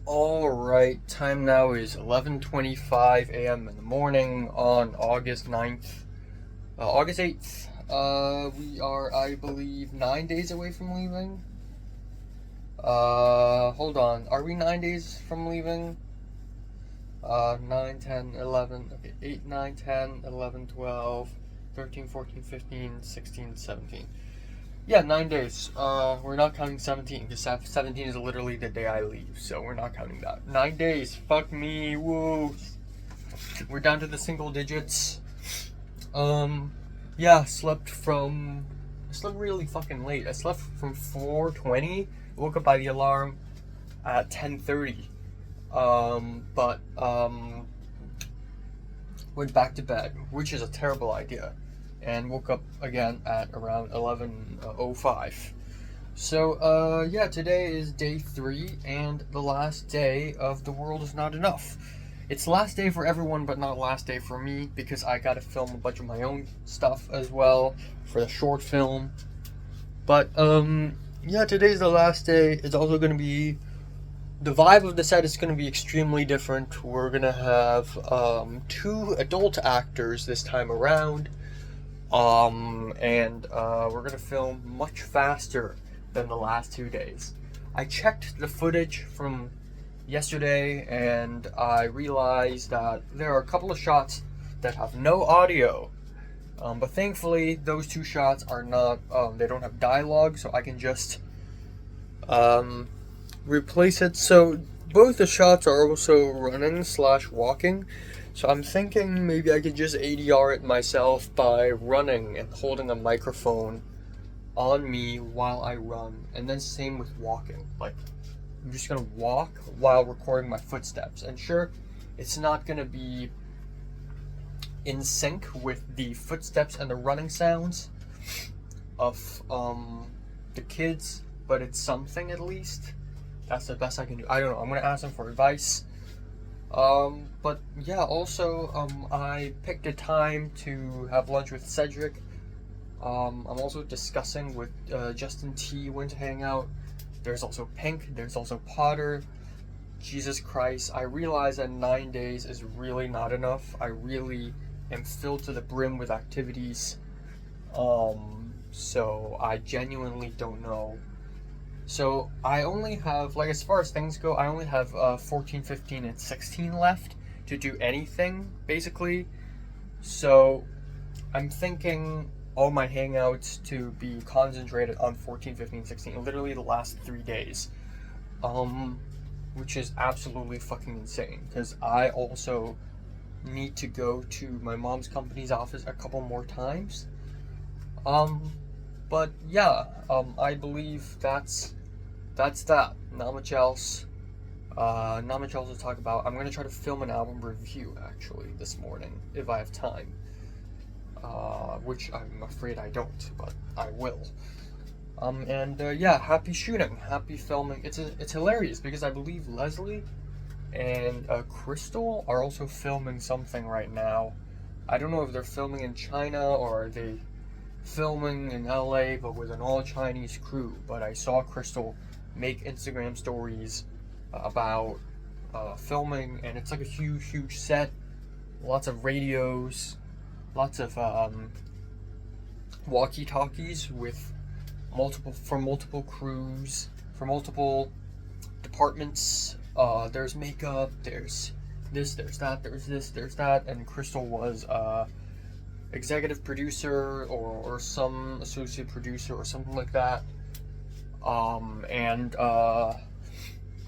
Alright, time now is 11:25 a.m. in the morning on August 9th. August 8th. We are, I believe, 9 days away from leaving. Hold on. Are we 9 days from leaving? 9, 10, 11, okay, 8, 9, 10, 11, 12, 13, 14, 15, 16, 17. Yeah, 9 days. We're not counting 17, because 17 is literally the day I leave, so we're not counting that. 9 days, fuck me, woo! We're down to the single digits. Yeah, slept really fucking late. I slept from 4:20, woke up by the alarm at 10:30. Went back to bed, which is a terrible idea. And woke up again at around 11:05. So, yeah, today is day 3 and the last day of The World Is Not Enough. It's the last day for everyone, but not last day for me, because I gotta film a bunch of my own stuff as well for the short film. But, yeah, today's the last day. It's also gonna be... The vibe of the set is going to be extremely different. We're going to have 2 adult actors this time around. And we're gonna film much faster than the last 2 days. I checked the footage from yesterday and I realized that there are a couple of shots that have no audio. But thankfully those 2 shots are not, they don't have dialogue, so I can just replace it. So both the shots are also running / walking. So I'm thinking maybe I could just ADR it myself by running and holding a microphone on me while I run. And then same with walking. Like, I'm just gonna walk while recording my footsteps. And sure, it's not gonna be in sync with the footsteps and the running sounds of the kids, but it's something at least. That's the best I can do. I don't know, I'm gonna ask them for advice. But yeah, also, I picked a time to have lunch with Cedric. I'm also discussing with Justin T when to hang out. There's also Pink, there's also Potter. Jesus Christ, I realize that 9 days is really not enough. I really am filled to the brim with activities. So I genuinely don't know. So I only have, like, as far as things go, I only have 14, 15, and 16 left to do anything, basically. So I'm thinking all my hangouts to be concentrated on 14, 15, 16, literally the last 3 days. Which is absolutely fucking insane, because I also need to go to my mom's company's office a couple more times. But yeah, I believe that's that. Not much else. Not much else to talk about. I'm gonna try to film an album review actually this morning if I have time. which I'm afraid I don't, but I will. Yeah, happy shooting, happy filming. It's hilarious because I believe Leslie and Crystal are also filming something right now. I don't know if they're filming in China or are they filming in LA, but with an all Chinese crew. But I saw Crystal make Instagram stories about filming, and it's like a huge set, lots of radios, lots of walkie-talkies with multiple crews, from multiple departments. There's makeup, there's this, there's that, there's that, and Crystal was executive producer or some associate producer or something like that.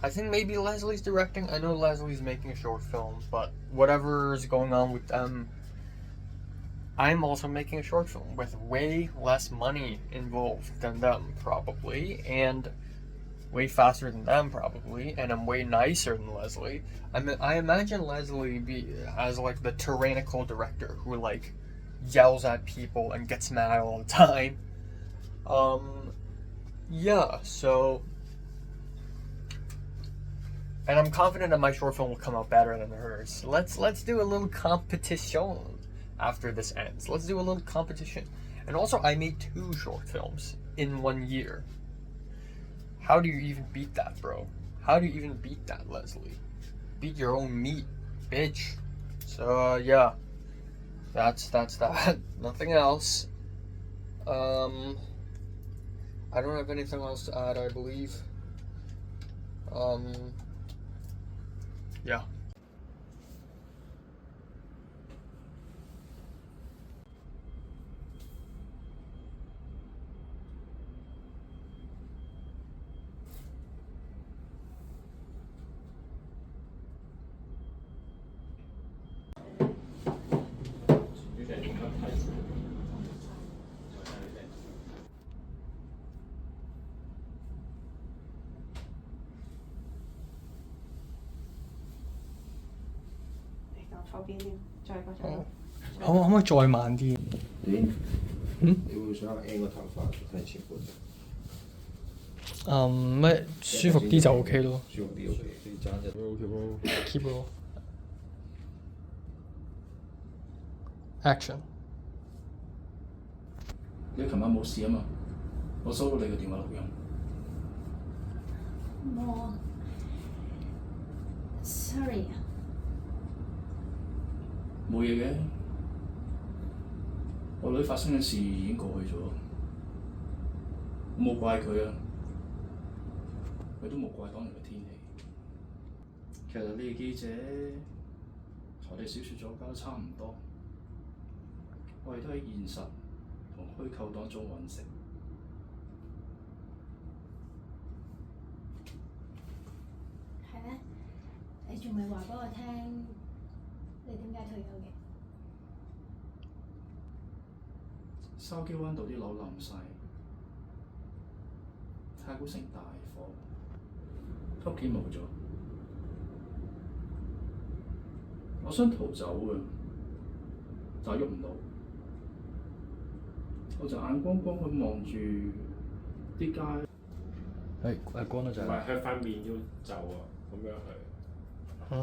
I think maybe Leslie's directing. I know Leslie's making a short film, but whatever's going on with them, I'm also making a short film with way less money involved than them, probably, and way faster than them, probably, and I'm way nicer than Leslie. I imagine Leslie as like the tyrannical director who like yells at people and gets mad all the time. Yeah, so, and I'm confident that my short film will come out better than hers. Let's do a little competition after this ends. Let's do a little competition. And also, I made 2 short films in 1 year. How do you even beat that, bro? How do you even beat that, Leslie? Beat your own meat, bitch. So yeah, that's that. Nothing else. I don't have anything else to add, I believe. Yeah.可唔可以再慢啲？你會想 N 個頭髮睇前半隻？咩舒服啲就 OK 咯。舒服啲 OK， 你爭日都 OK 咯。Keep 咯。Action。你琴晚冇事啊嘛？我收到你嘅電話錄音。冇。Sorry。冇嘢嘅，我女發生嘅事已經過去咗，我冇怪佢啊，佢都冇怪當日嘅天氣。其實你哋記者同我哋小説作家都差唔多，我哋都喺現實同虛構當中揾食。係咩？你仲未話俾我聽？你點解退休嘅？筲箕灣道啲樓冧晒，太古城大火，屋企冇咗。我想逃走啊，但係喐唔到，我就眼光光咁望住啲街。係光得滯。唔係佢塊面要就啊，咁樣去。嚇？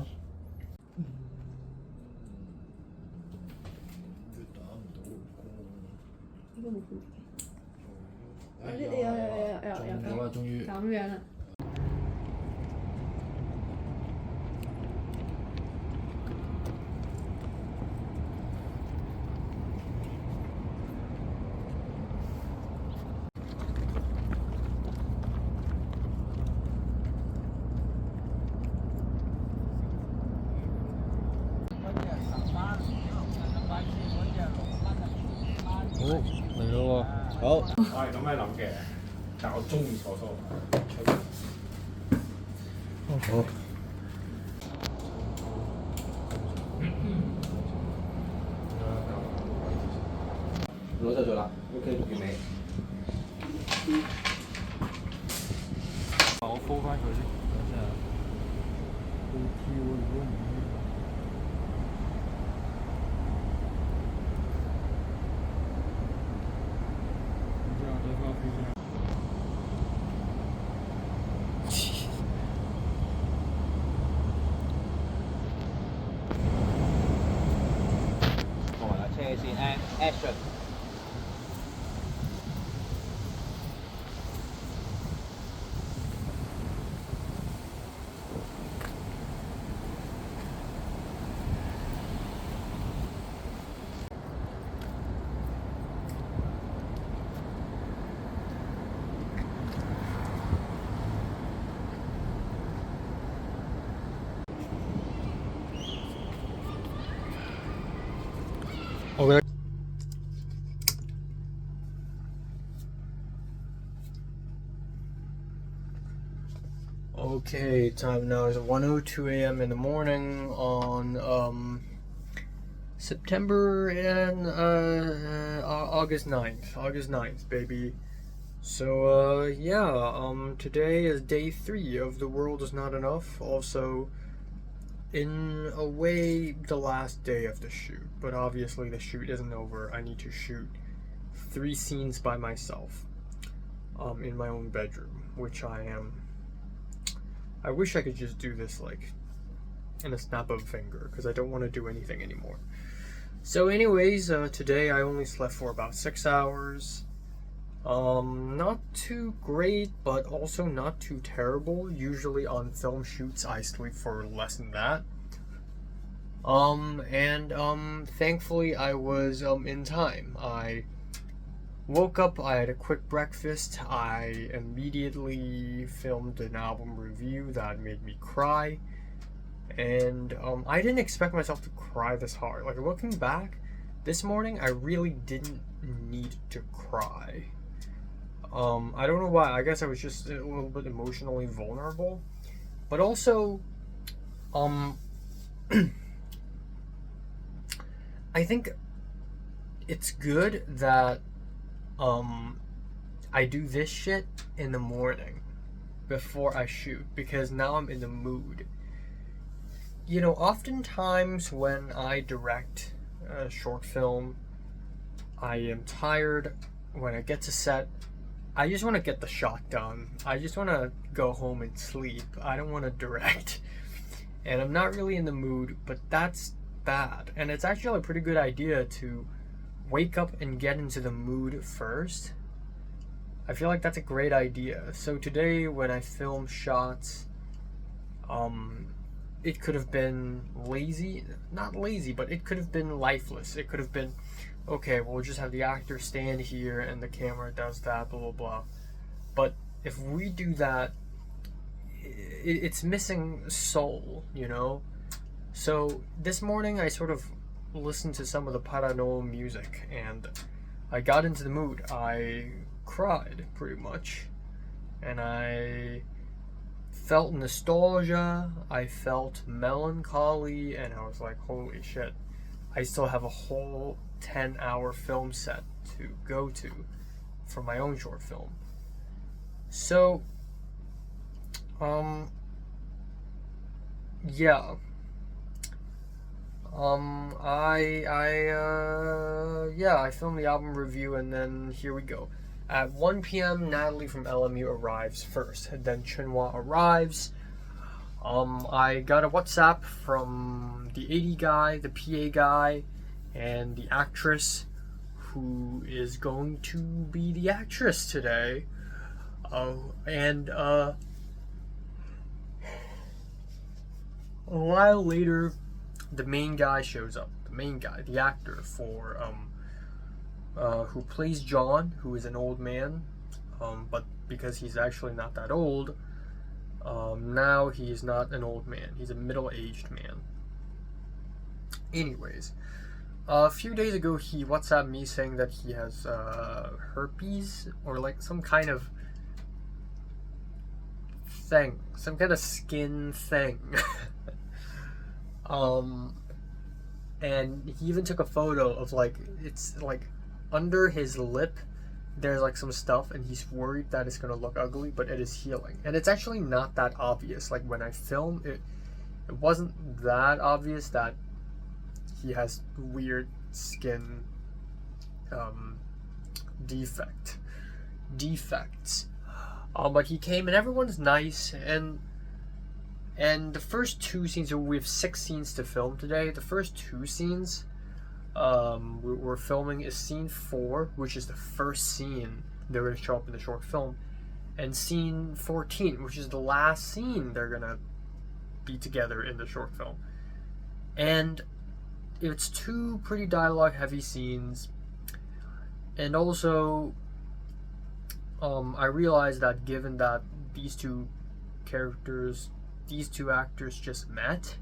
呢個冇副嘅。有。好啦，終於。咁樣啦。好嚟咯喎！好。我係咁樣諗嘅，但我中意坐梳化。好。攞就做啦 ，OK 完美。我 call 翻佢先，等陣。會跳喎，如果唔〜Action. Okay. Okay, time now is 1:02 a.m. in the morning on September and August 9th, baby. So today is day 3 of The World Is Not Enough. Also, in a way, the last day of the shoot, but obviously the shoot isn't over. I need to shoot 3 scenes by myself in my own bedroom, which I wish I could just do this like in a snap of a finger, because I don't want to do anything anymore. So anyways, today I only slept for about 6 hours. Not too great, but also not too terrible. Usually on film shoots I sleep for less than that. Thankfully I was in time. I woke up, I had a quick breakfast, I immediately filmed an album review that made me cry. And I didn't expect myself to cry this hard. Like, looking back, this morning I really didn't need to cry. I don't know why. I guess I was just a little bit emotionally vulnerable. But also, I think it's good that I do this shit in the morning before I shoot, because now I'm in the mood. You know, oftentimes when I direct a short film, I am tired. When I get to set, I just want to get the shot done. I just want to go home and sleep. I don't want to direct. And I'm not really in the mood, but that's bad. And it's actually a pretty good idea to wake up and get into the mood first. I feel like that's a great idea. So today when I film shots, it could have been lazy. Not lazy, but it could have been lifeless. It could have been, okay, we'll just have the actor stand here and the camera does that, blah, blah, blah. But if we do that, it's missing soul, you know? So this morning I sort of listened to some of the paranormal music and I got into the mood. I cried, pretty much. And I felt nostalgia, I felt melancholy, and I was like, holy shit, I still have a whole 10-hour film set to go to for my own short film. So, yeah. I filmed the album review, and then here we go. At 1 p.m., Natalie from LMU arrives first, and then Chunhua arrives. I got a WhatsApp from the AD guy, the PA guy, and the actress who is going to be the actress today. A while later, the main guy shows up. The main guy, the actor for who plays John, who is an old man, but because he's actually not that old, now he's not an old man. He's a middle-aged man. Anyways, a few days ago he WhatsApped me saying that he has herpes, or like some kind of thing, some kind of skin thing. And he even took a photo of like, it's like under his lip there's like some stuff, and he's worried that it's gonna look ugly, but it is healing. And it's actually not that obvious. Like when I filmed it, it wasn't that obvious that he has weird skin defects. But he came and everyone's nice, and the first 2 scenes, so we have 6 scenes to film today. The first 2 scenes, we're filming is scene 4, which is the first scene they're going to show up in the short film, and scene 14, which is the last scene they're going to be together in the short film. And it's 2 pretty dialogue heavy scenes, and also I realized that given that these 2 actors just met,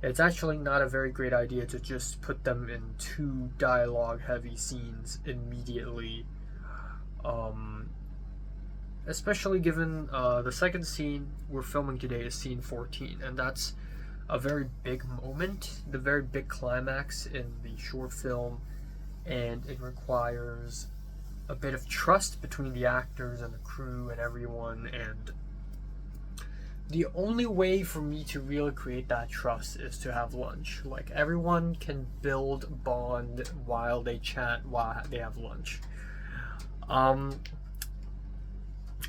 it's actually not a very great idea to just put them in 2 dialogue heavy scenes immediately, especially given the second scene we're filming today is scene 14, and that's a very big moment, the very big climax in the short film, and it requires a bit of trust between the actors and the crew and everyone, and the only way for me to really create that trust is to have lunch. Like, everyone can build bond while they chat, while they have lunch.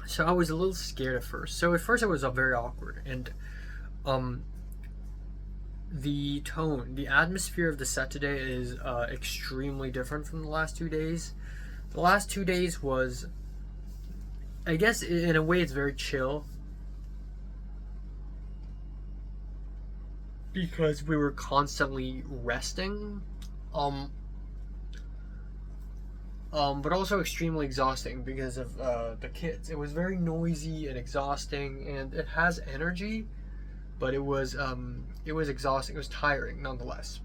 So I was a little scared at first. So at first it was very awkward, and the tone, the atmosphere of the set today is extremely different from the last 2 days. The last 2 days was, I guess in a way it's very chill, because we were constantly resting, but also extremely exhausting because of the kids. It was very noisy and exhausting, and it has energy, but it was exhausting. It was tiring nonetheless.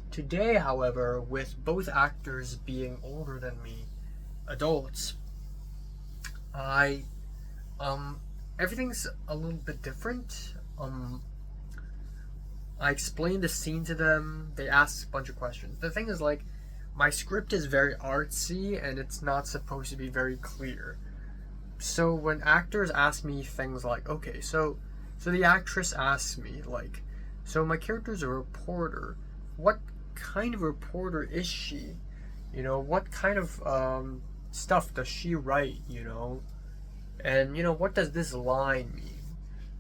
Today, however, with both actors being older than me, adults, everything's a little bit different. I explained the scene to them. They asked a bunch of questions. The thing is, like, my script is very artsy and it's not supposed to be very clear. So when actors ask me things like, okay, so the actress asks me, like, so my character's a reporter. What kind of reporter is she? You know, what kind of stuff does she write, you know? And, you know, what does this line mean?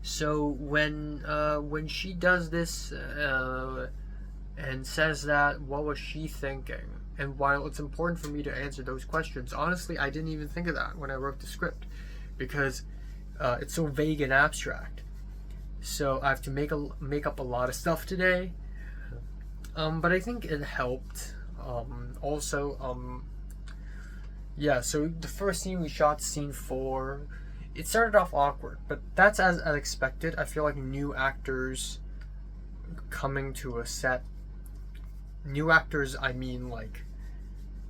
So when she does this and says that, what was she thinking? And while it's important for me to answer those questions, honestly, I didn't even think of that when I wrote the script, because it's so vague and abstract. So I have to make up a lot of stuff today. But I think it helped. Yeah, so the first scene we shot, scene 4, it started off awkward, but that's as expected. I feel like new actors coming to a set, new actors, I mean, like,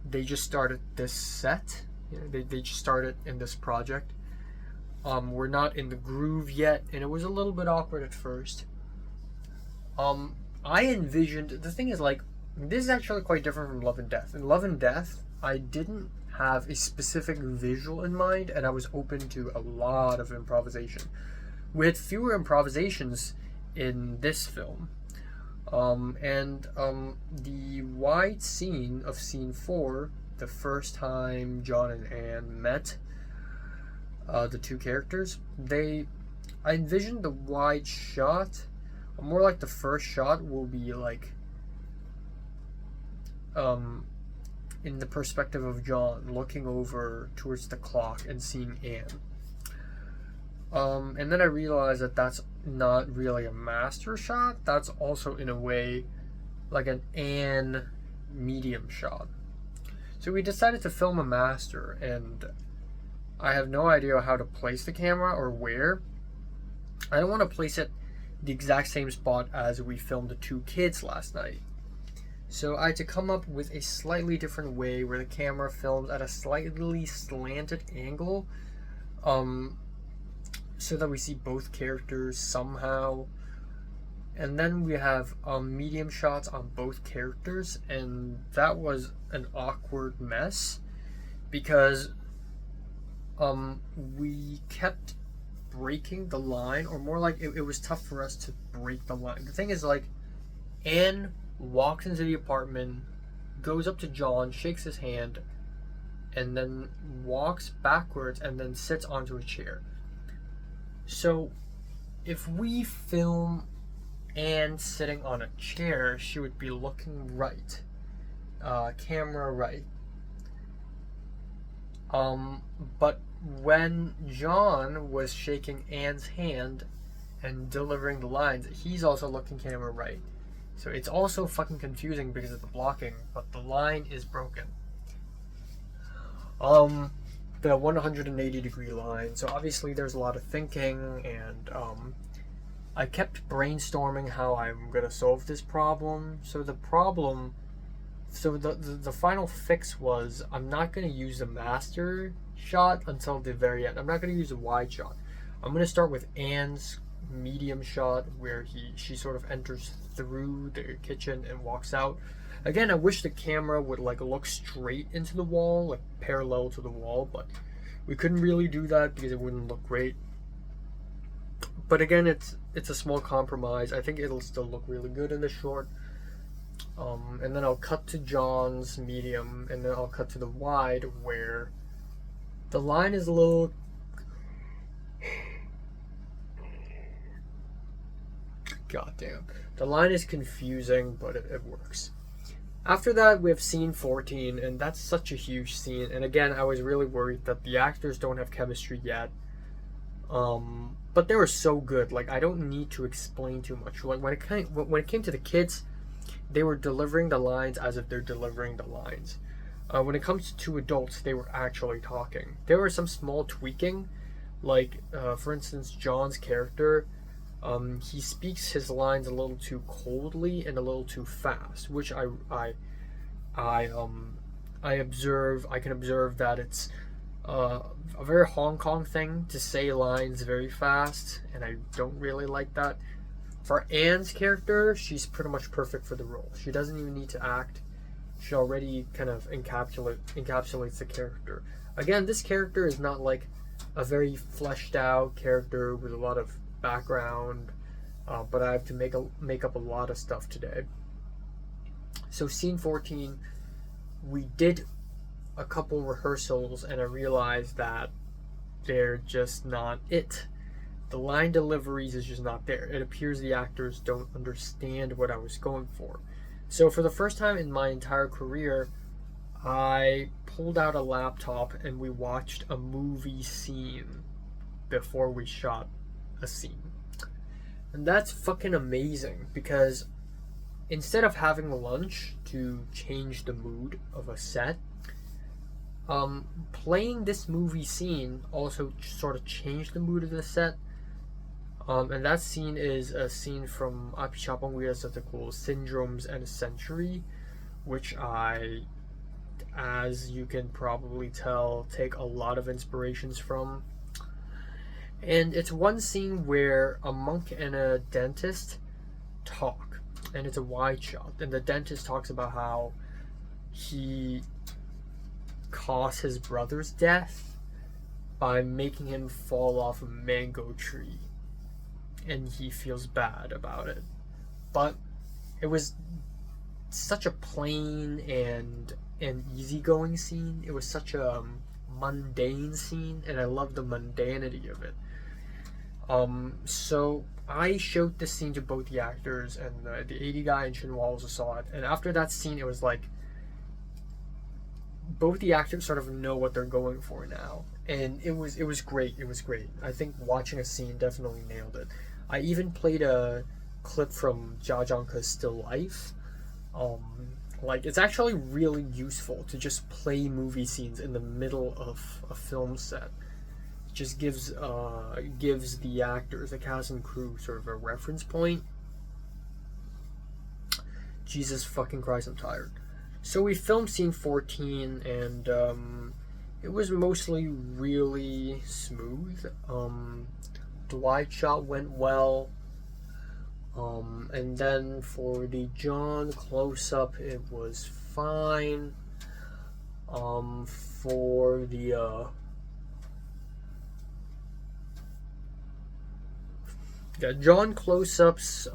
they just started this set, you know, they just started in this project. We're not in the groove yet, and it was a little bit awkward at first. I envisioned, the thing is, like, this is actually quite different from Love and Death. In Love and Death, I didn't have a specific visual in mind, and I was open to a lot of improvisation. We had fewer improvisations in this film. The wide scene of scene 4, the first time John and Anne met the 2 characters, I envisioned the wide shot, more like the first shot will be like in the perspective of John looking over towards the clock and seeing Anne. And then I realized that that's not really a master shot. That's also, in a way, like an Anne medium shot. So we decided to film a master, and I have no idea how to place the camera or where. I don't want to place it the exact same spot as we filmed the 2 kids last night. So I had to come up with a slightly different way where the camera films at a slightly slanted angle, so that we see both characters somehow. And then we have medium shots on both characters, and that was an awkward mess because we kept breaking the line, or more like it was tough for us to break the line. The thing is, like, Anne walks into the apartment, goes up to John, shakes his hand, and then walks backwards and then sits onto a chair. So if we film Anne sitting on a chair, she would be looking right, camera right. But when John was shaking Anne's hand and delivering the lines, he's also looking camera right. So it's also fucking confusing because of the blocking, but the line is broken. The 180-degree line. So obviously there's a lot of thinking, and I kept brainstorming how I'm gonna solve this problem. So the final fix was I'm not gonna use the master shot until the very end. I'm not gonna use a wide shot. I'm gonna start with Anne's medium shot where she sort of enters through the kitchen and walks out. Again, I wish the camera would like look straight into the wall, like parallel to the wall, but we couldn't really do that because it wouldn't look great. But again, it's a small compromise. I think it'll still look really good in the short. And then I'll cut to John's medium, and then I'll cut to the wide where the line is a little goddamn. The line is confusing, but it works. After that, we have scene 14, and that's such a huge scene. And again, I was really worried that the actors don't have chemistry yet. But they were so good. Like, I don't need to explain too much. When it came to the kids, they were delivering the lines as if they're delivering the lines. When it comes to adults, they were actually talking. There was some small tweaking, like for instance, John's character. He speaks his lines a little too coldly and a little too fast, which I can observe that it's a very Hong Kong thing to say lines very fast, and I don't really like that. For Anne's character, she's pretty much perfect for the role. She doesn't even need to act. She already kind of encapsulates the character. Again, this character is not like a very fleshed out character with a lot of background, but I have to make up a lot of stuff today. So scene 14, we did a couple rehearsals, and I realized that they're just not it. The line deliveries is just not there. It appears the actors don't understand what I was going for. So for the first time in my entire career, I pulled out a laptop and we watched a movie scene before we shot a scene. And that's fucking amazing, because instead of having lunch to change the mood of a set, playing this movie scene also sort of changed the mood of the set. And that scene is a scene from Apichabongwi's article, Syndromes and a Century, which I, as you can probably tell, take a lot of inspirations from. And it's one scene where a monk and a dentist talk, and it's a wide shot, and the dentist talks about how he caused his brother's death by making him fall off a mango tree, and he feels bad about it. But it was such a plain and easygoing scene. It was such a mundane scene, and I love the mundanity of it. So I showed this scene to both the actors, and the AD guy and Shinhwa also saw it. And after that scene, it was like both the actors sort of know what they're going for now, and it was great. It was great. I think watching a scene definitely nailed it. I even played a clip from Jia Zhangke's Still Life. Like, it's actually really useful to just play movie scenes in the middle of a film set. It just gives the actors, the cast and crew, sort of a reference point. Jesus fucking Christ, I'm tired. So we filmed scene 14, and it was mostly really smooth. The wide shot went well. And then for the John close-up, it was fine. For the John close-ups,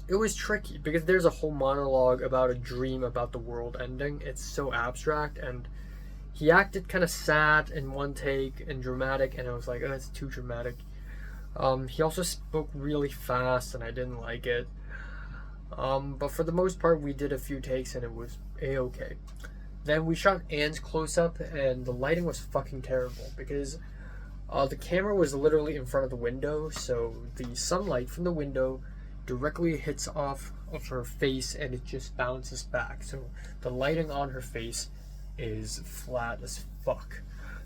it was tricky because there's a whole monologue about a dream about the world ending. It's so abstract, and he acted kind of sad in one take and dramatic, and I was like, oh, it's too dramatic. He also spoke really fast and I didn't like it. But for the most part, we did a few takes and it was a-okay. Then we shot Anne's close-up and the lighting was fucking terrible because the camera was literally in front of the window, so the sunlight from the window directly hits off of her face and it just bounces back. So the lighting on her face is flat as fuck.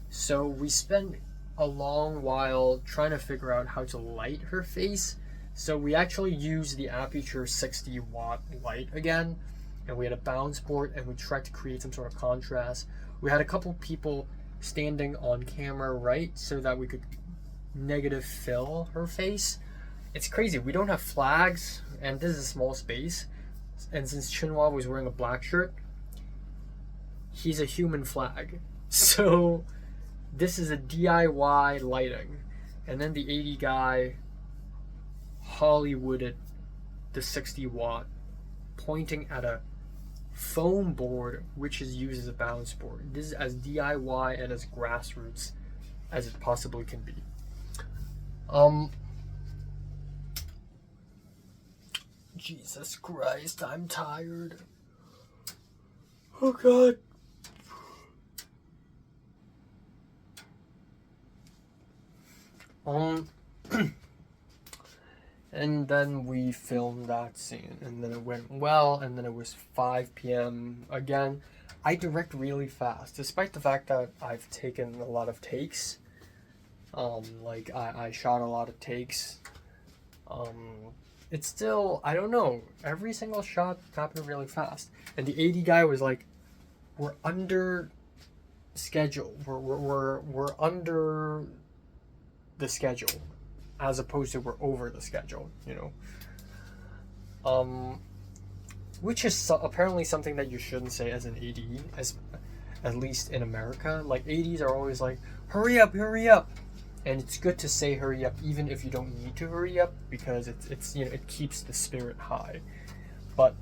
So we spent a long while trying to figure out how to light her face. So we actually used the Aperture 60 watt light again, and we had a bounce board and we tried to create some sort of contrast. We had a couple people standing on camera right so that we could negative fill her face. It's crazy, we don't have flags and this is a small space, and since Chunhua was wearing a black shirt, he's a human flag. So this is a DIY lighting, and then the 80 guy Hollywooded the 60 watt pointing at a foam board which is used as a bounce board. This is as DIY and as grassroots as it possibly can be. Jesus Christ, I'm tired. Oh god. And then we filmed that scene, and then it went well, and then it was 5 p.m. again. I direct really fast, despite the fact that I've taken a lot of takes. I shot a lot of takes. It's still, I don't know, every single shot happened really fast. And the 80 guy was like, we're under schedule. We're under the schedule, as opposed to we're over the schedule, you know. Which is apparently something that you shouldn't say as an AD, at least in America. Like, ADs are always like, hurry up, and it's good to say hurry up even if you don't need to hurry up, because it's you know, it keeps the spirit high. But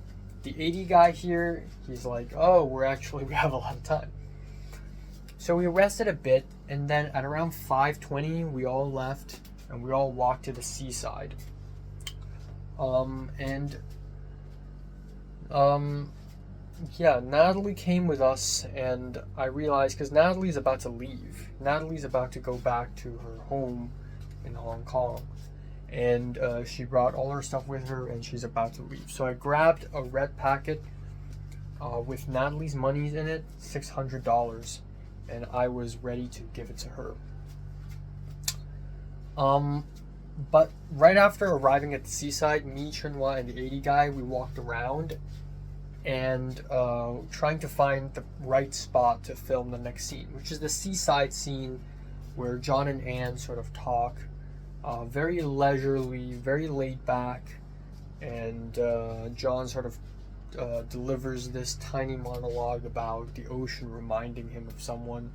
the AD guy here, he's like, oh, we have a lot of time. So we rested a bit, and then at around 5:20 we all left and we all walked to the seaside. Yeah, Natalie came with us, and I realized, because Natalie's about to leave. Natalie's about to go back to her home in Hong Kong. And she brought all her stuff with her, and she's about to leave. So I grabbed a red packet with Natalie's monies in it, $600, and I was ready to give it to her. But right after arriving at the seaside, me, Chunhua, and the 80 guy, we walked around and trying to find the right spot to film the next scene, which is the seaside scene where John and Anne sort of talk, very leisurely, very laid back, and John sort of delivers this tiny monologue about the ocean reminding him of someone,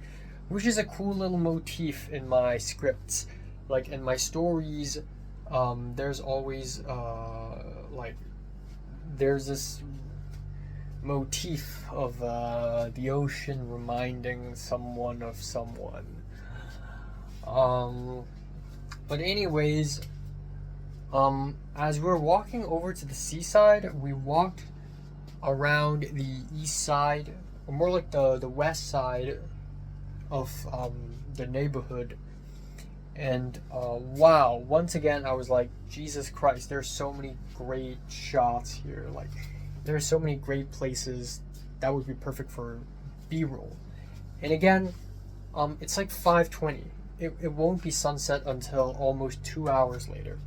which is a cool little motif in my scripts. Like, in my stories, there's always there's this motif of the ocean reminding someone of someone. But anyways, as we were walking over to the seaside, we walked around the east side, or more like the west side of the neighborhood. And wow, once again I was like, Jesus Christ, there's so many great shots here. Like, there's so many great places that would be perfect for B-roll. And again, it's like 5:20. It won't be sunset until almost 2 hours later.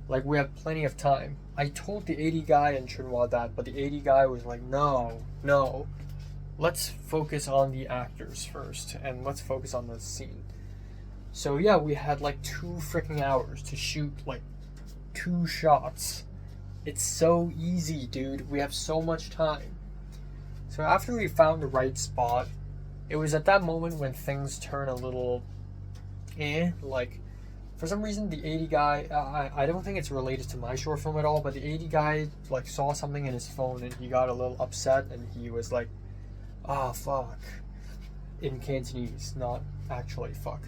Like, we have plenty of time. I told the 80 guy and Chunhua that, but the 80 guy was like, no, let's focus on the actors first, and let's focus on the scene. So yeah, we had like 2 freaking hours to shoot like 2 shots. It's so easy, dude. We have so much time. So after we found the right spot, it was at that moment when things turn a little like, for some reason the 80 guy, I don't think it's related to my short film at all, but the 80 guy like saw something in his phone and he got a little upset, and he was like, ah, fuck, in Cantonese, not actually fuck.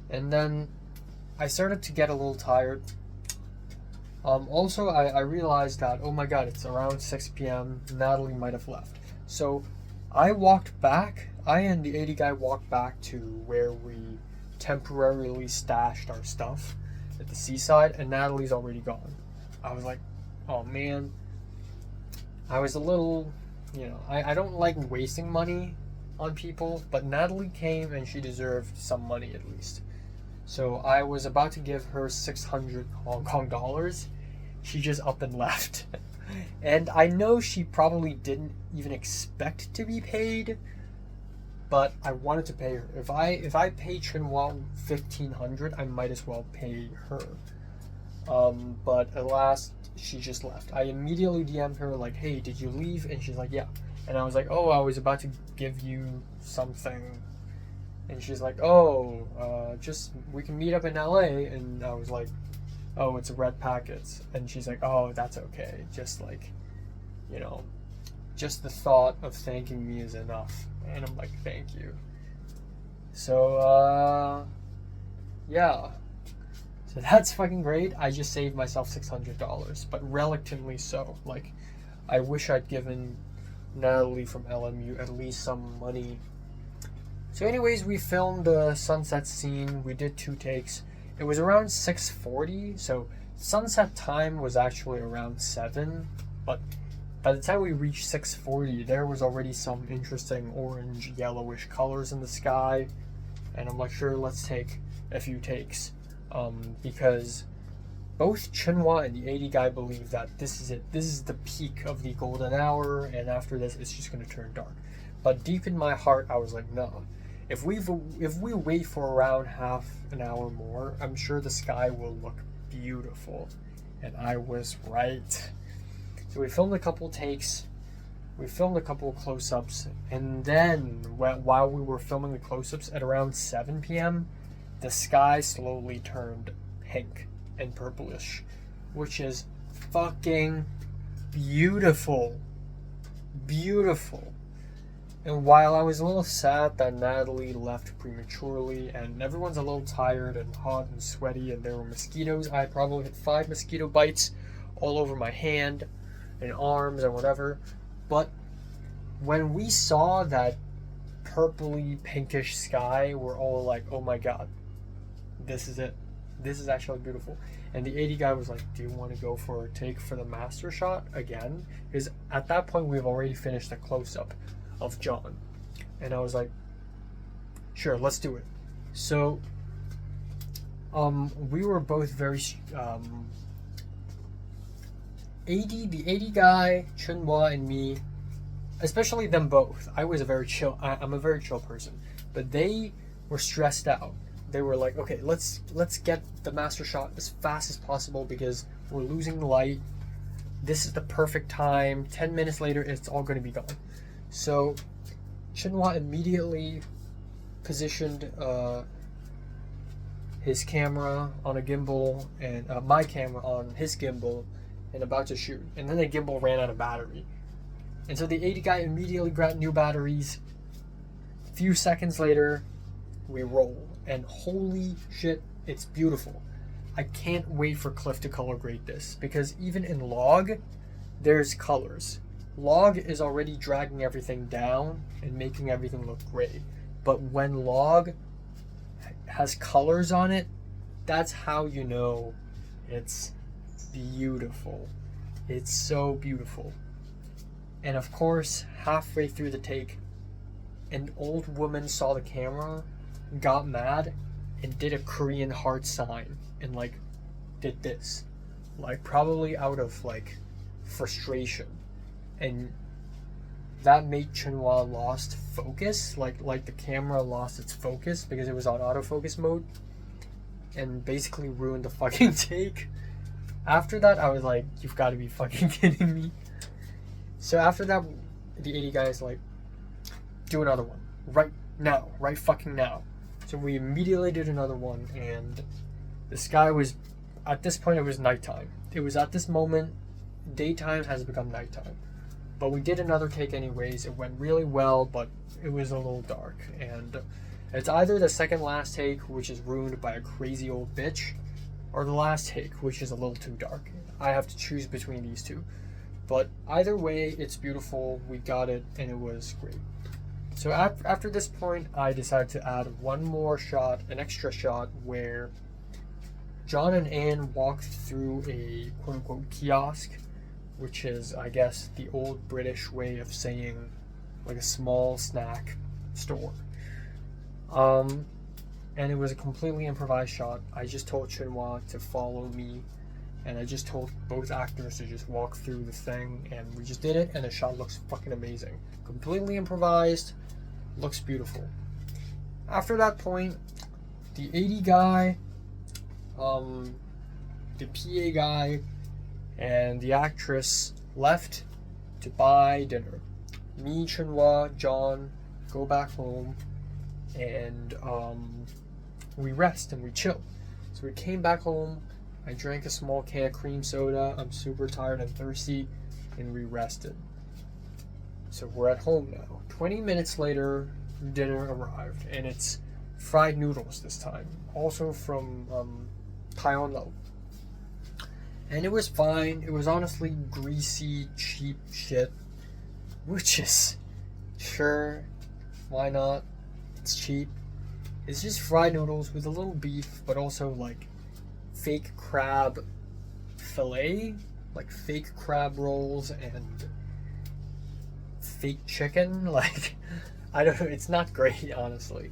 And then I started to get a little tired. Also, I realized that, oh my god, it's around 6 p.m. Natalie might have left. So I walked back. I and the 80 guy walked back to where we temporarily stashed our stuff at the seaside, and Natalie's already gone. I was like, oh man. I was a little, I don't like wasting money on people, but Natalie came and she deserved some money at least. So I was about to give her 600 Hong Kong dollars. She just up and left. And I know she probably didn't even expect to be paid, but I wanted to pay her. If I pay Chunhua 1,500, I might as well pay her. But alas, she just left. I immediately DM'd her like, hey, did you leave? And she's like, yeah. And I was like, oh, I was about to give you something. And she's like, oh, just, we can meet up in LA. And I was like, oh, it's red packets. And she's like, oh, that's okay. Just like, just the thought of thanking me is enough. And I'm like, thank you. So, yeah. So that's fucking great. I just saved myself $600, but relatively so. Like, I wish I'd given Natalie from LMU at least some money. So anyways, we filmed the sunset scene. We did 2 takes. It was around 6:40, so sunset time was actually around 7, but by the time we reached 6:40, there was already some interesting orange, yellowish colors in the sky, and I'm like, sure, let's take a few takes, because both Chunhua and the 80 guy believe that this is it. This is the peak of the golden hour, and after this, it's just going to turn dark. But deep in my heart, I was like, no. If we wait for around half an hour more, I'm sure the sky will look beautiful. And I was right. So we filmed a couple takes. We filmed a couple close-ups. And then, while we were filming the close-ups at around 7 p.m., the sky slowly turned pink and purplish, which is fucking beautiful. Beautiful. And while I was a little sad that Natalie left prematurely and everyone's a little tired and hot and sweaty and there were mosquitoes, I probably had 5 mosquito bites all over my hand and arms and whatever. But when we saw that purpley pinkish sky, we're all like, oh my god, this is it. This is actually beautiful. And the 80 guy was like, do you want to go for a take for the master shot again? Because at that point we've already finished the close-up of John. And I was like, sure, let's do it. So we were both very the 80 guy, Chunhua, and me, especially them both. I was a very chill, I'm a very chill person, but they were stressed out. They were like, okay, let's get the master shot as fast as possible because we're losing the light. This is the perfect time. 10 minutes later, it's all going to be gone. So Chunhua immediately positioned his camera on a gimbal and my camera on his gimbal and about to shoot. And then the gimbal ran out of battery. And so the 80 guy immediately grabbed new batteries. A few seconds later, we roll. And holy shit, it's beautiful. I can't wait for Cliff to color grade this because even in log, there's colors. Log is already dragging everything down and making everything look gray. But when log has colors on it, that's how you know it's beautiful. It's so beautiful. And of course, halfway through the take, an old woman saw the camera, got mad, and did a Korean heart sign and like did this. Like probably out of like frustration. And that made Chunhua lost focus, like the camera lost its focus because it was on autofocus mode and basically ruined the fucking take. After that, I was like, you've got to be fucking kidding me. So after that, the 80 guys like, do another one right now, right fucking now. So we immediately did another one, and the sky was, at this point, it was nighttime. It was at this moment, daytime has become nighttime. But we did another take anyways. It went really well, but it was a little dark. And It's either the second last take, which is ruined by a crazy old bitch, or the last take, which is a little too dark. I have to choose between these two. But either way, it's beautiful. We got it, and it was great. So after this point, I decided to add one more shot, an extra shot, where John and Anne walk through a quote-unquote kiosk, which is, I guess, the old British way of saying like a small snack store. And it was a completely improvised shot. I just told Chunhua to follow me, and I just told both actors to just walk through the thing, and we just did it, and the shot looks fucking amazing. Completely improvised, looks beautiful. After that point, the AD guy, the PA guy, and the actress left to buy dinner. Me, Chunhua, John go back home, and we rest and we chill. So we came back home. I drank a small can of cream soda. I'm super tired and thirsty, and we rested. So we're at home now. 20 minutes later, dinner arrived, and it's fried noodles this time, also from Taiwan Lo. And it was fine. It was honestly greasy, cheap shit, which is sure, why not? It's cheap. It's just fried noodles with a little beef, but also like fake crab fillet, like fake crab rolls and fake chicken. Like, I don't know, it's not great, honestly.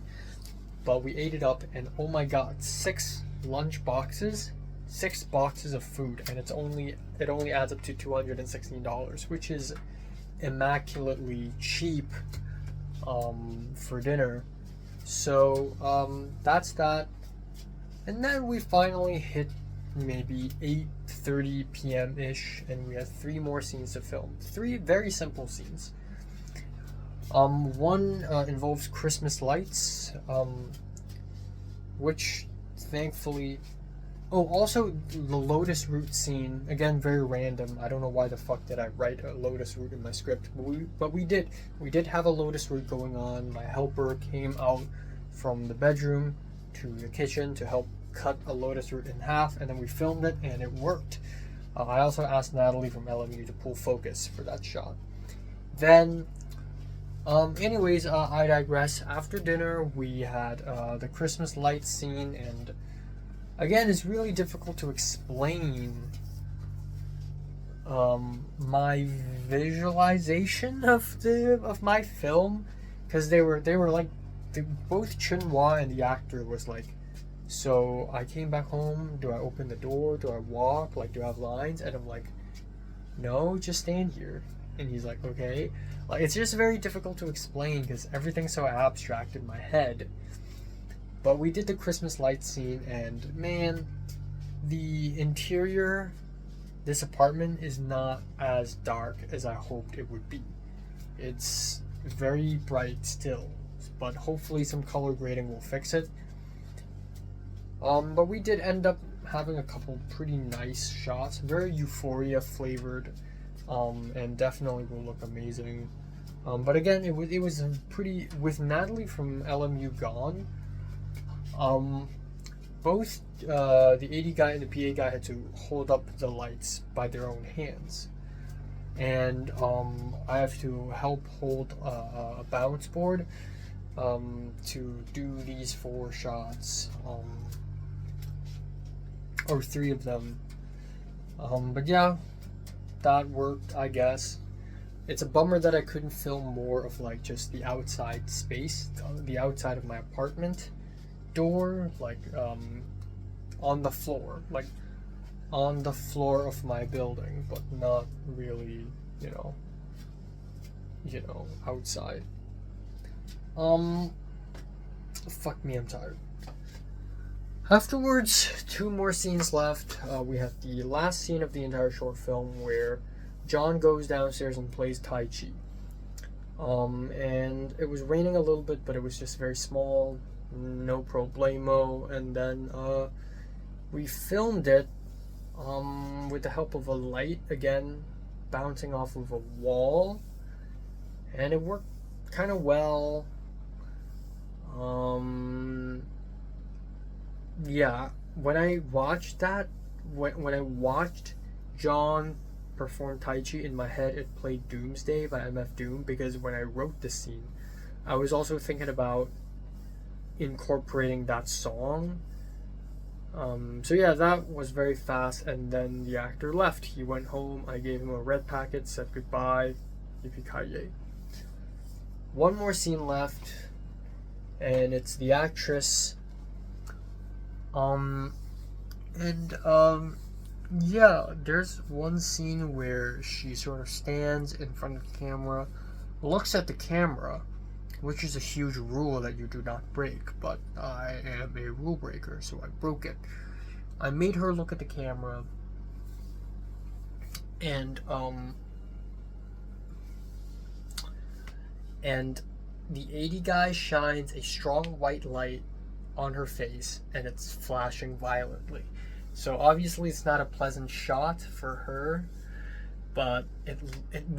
But we ate it up, and oh my god, 6 lunch boxes, 6 boxes of food, and it only adds up to $216, which is immaculately cheap for dinner. So that's that. And then we finally hit maybe 8:30 p.m. ish, and we had 3 more scenes to film. 3 very simple scenes. One involves Christmas lights, which thankfully... Oh, also the Lotus Root scene, again, very random. I don't know why the fuck did I write a Lotus Root in my script, but we did. We did have a Lotus Root going on. My helper came out from the bedroom to the kitchen to help cut a Lotus Root in half, and then we filmed it, and it worked. I also asked Natalie from LMU to pull focus for that shot. Then, anyways, I digress. After dinner, we had the Christmas lights scene, and again, it's really difficult to explain my visualization of my film, because they were like, both Chunhua and the actor was like, so I came back home, do I open the door, do I walk, like, do I have lines? And I'm like, no, just stand here. And he's like, okay. Like, it's just very difficult to explain because everything's so abstract in my head. But we did the Christmas light scene, and man, the interior, this apartment is not as dark as I hoped it would be. It's very bright still, but hopefully some color grading will fix it. But we did end up having a couple pretty nice shots, very Euphoria flavored, and definitely will look amazing. But again, it was a pretty, with Natalie from LMU gone, both the AD guy and the PA guy had to hold up the lights by their own hands, and I have to help hold a balance board to do these 4 shots, or 3 of them. But yeah, that worked, I guess. It's a bummer that I couldn't film more of like just the outside space, the outside of my apartment door, like on the floor, like on the floor of my building, but not really, you know, outside. Fuck me, I'm tired. Afterwards, 2 more scenes left. We have the last scene of the entire short film where John goes downstairs and plays Tai Chi. And it was raining a little bit, but it was just very small, no problemo. And then we filmed it with the help of a light, again, bouncing off of a wall. And it worked kind of well. Yeah, when I watched that, when I watched John perform Tai Chi, in my head it played Doomsday by MF Doom, because when I wrote this scene, I was also thinking about incorporating that song. So yeah, that was very fast, and then the actor left. He went home, I gave him a red packet, said goodbye, yippee-ki-yay. One more scene left, and it's the actress. Yeah, there's one scene where she sort of stands in front of the camera, looks at the camera, which is a huge rule that you do not break, but I am a rule breaker, so I broke it. I made her look at the camera, and the 80 guy shines a strong white light on her face, and it's flashing violently. So obviously it's not a pleasant shot for her, but it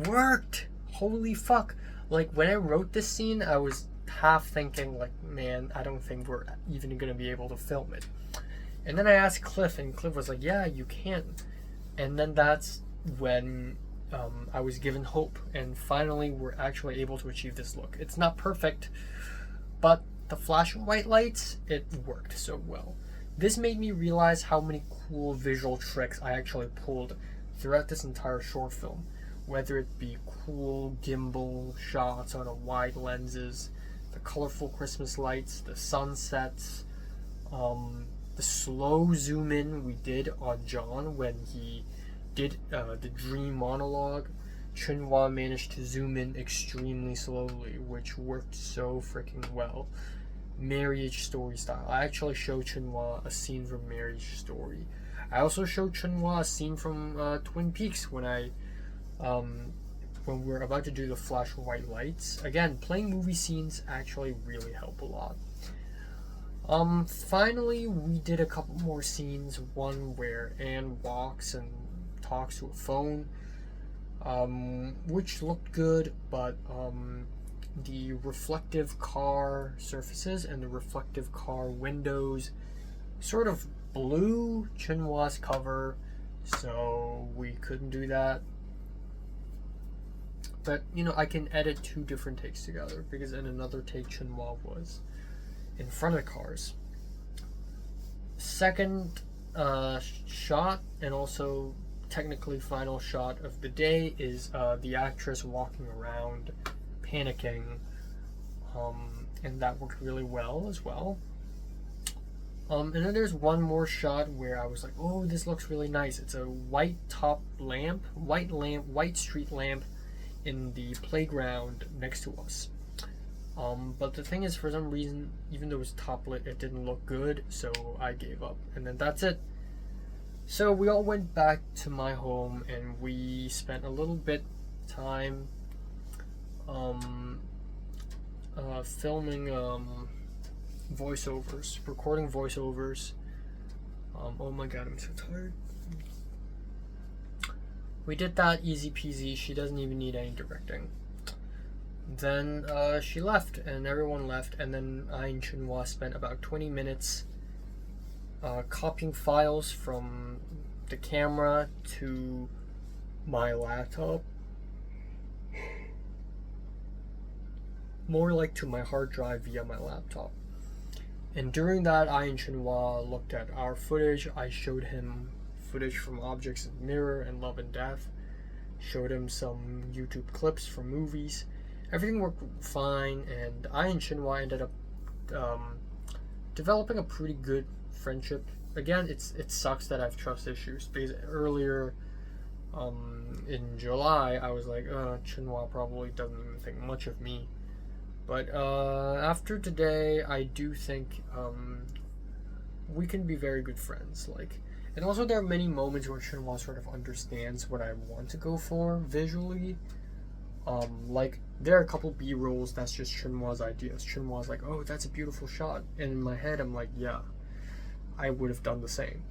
worked. Holy fuck. Like, when I wrote this scene, I was half thinking, like, man, I don't think we're even gonna be able to film it. And then I asked Cliff, and Cliff was like, yeah, you can. And then that's when I was given hope, and finally we're actually able to achieve this look. It's not perfect, but the flashing white lights, it worked so well. This made me realize how many cool visual tricks I actually pulled throughout this entire short film. Whether it be cool gimbal shots on a wide lenses, the colorful Christmas lights, the sunsets, the slow zoom in we did on John when he did the dream monologue. Chunhwa managed to zoom in extremely slowly, which worked so freaking well. Marriage Story style. I actually showed Chunhwa a scene from Marriage Story. I also showed Chunhwa a scene from Twin Peaks when we're about to do the flash of white lights. Again, playing movie scenes actually really help a lot. Finally, we did a couple more scenes. One where Anne walks and talks to a phone, which looked good, but the reflective car surfaces and the reflective car windows sort of blew Chunhwa's cover, so we couldn't do that. But, you know, I can edit 2 different takes together, because in another take Chunhwa was in front of the cars. Second shot, and also technically final shot of the day, is the actress walking around panicking, and that worked really well as well. And then there's one more shot where I was like, oh, this looks really nice. It's a white street lamp in the playground next to us. But the thing is, for some reason, even though it was top lit, it didn't look good, so I gave up. And then that's it. So we all went back to my home, and we spent a little bit time filming voiceovers, recording voiceovers. Oh my god, I'm so tired. We did that easy peasy. She doesn't even need any directing. Then she left, and everyone left, and then I and Chunhwa spent about 20 minutes copying files from the camera to my laptop. More like to my hard drive via my laptop. And during that, I and Chunhwa looked at our footage. I showed him footage from Objects in the Mirror and Love and Death. Showed him some YouTube clips from movies. Everything worked fine, and I and Chunhwa ended up developing a pretty good friendship. Again, it sucks that I have trust issues, because earlier in July I was like, Chunhwa probably doesn't even think much of me. But after today, I do think we can be very good friends. And also there are many moments where Chunhwa sort of understands what I want to go for visually. There are a couple B-rolls that's just Chunhwa's ideas. Chunhwa's like, oh, that's a beautiful shot. And in my head, I'm like, yeah, I would have done the same.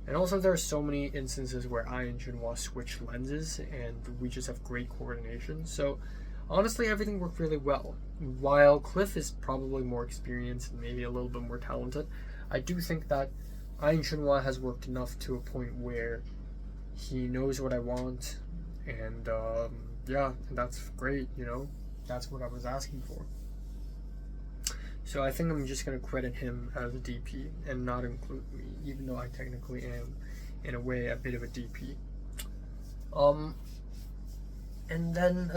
And also there are so many instances where I and Chunhwa switch lenses, and we just have great coordination. So honestly, everything worked really well. While Cliff is probably more experienced and maybe a little bit more talented, I do think that Ain Chunhua has worked enough to a point where he knows what I want, and yeah, and that's great, you know? That's what I was asking for. So I think I'm just going to credit him as a DP and not include me, even though I technically am, in a way, a bit of a DP. And then,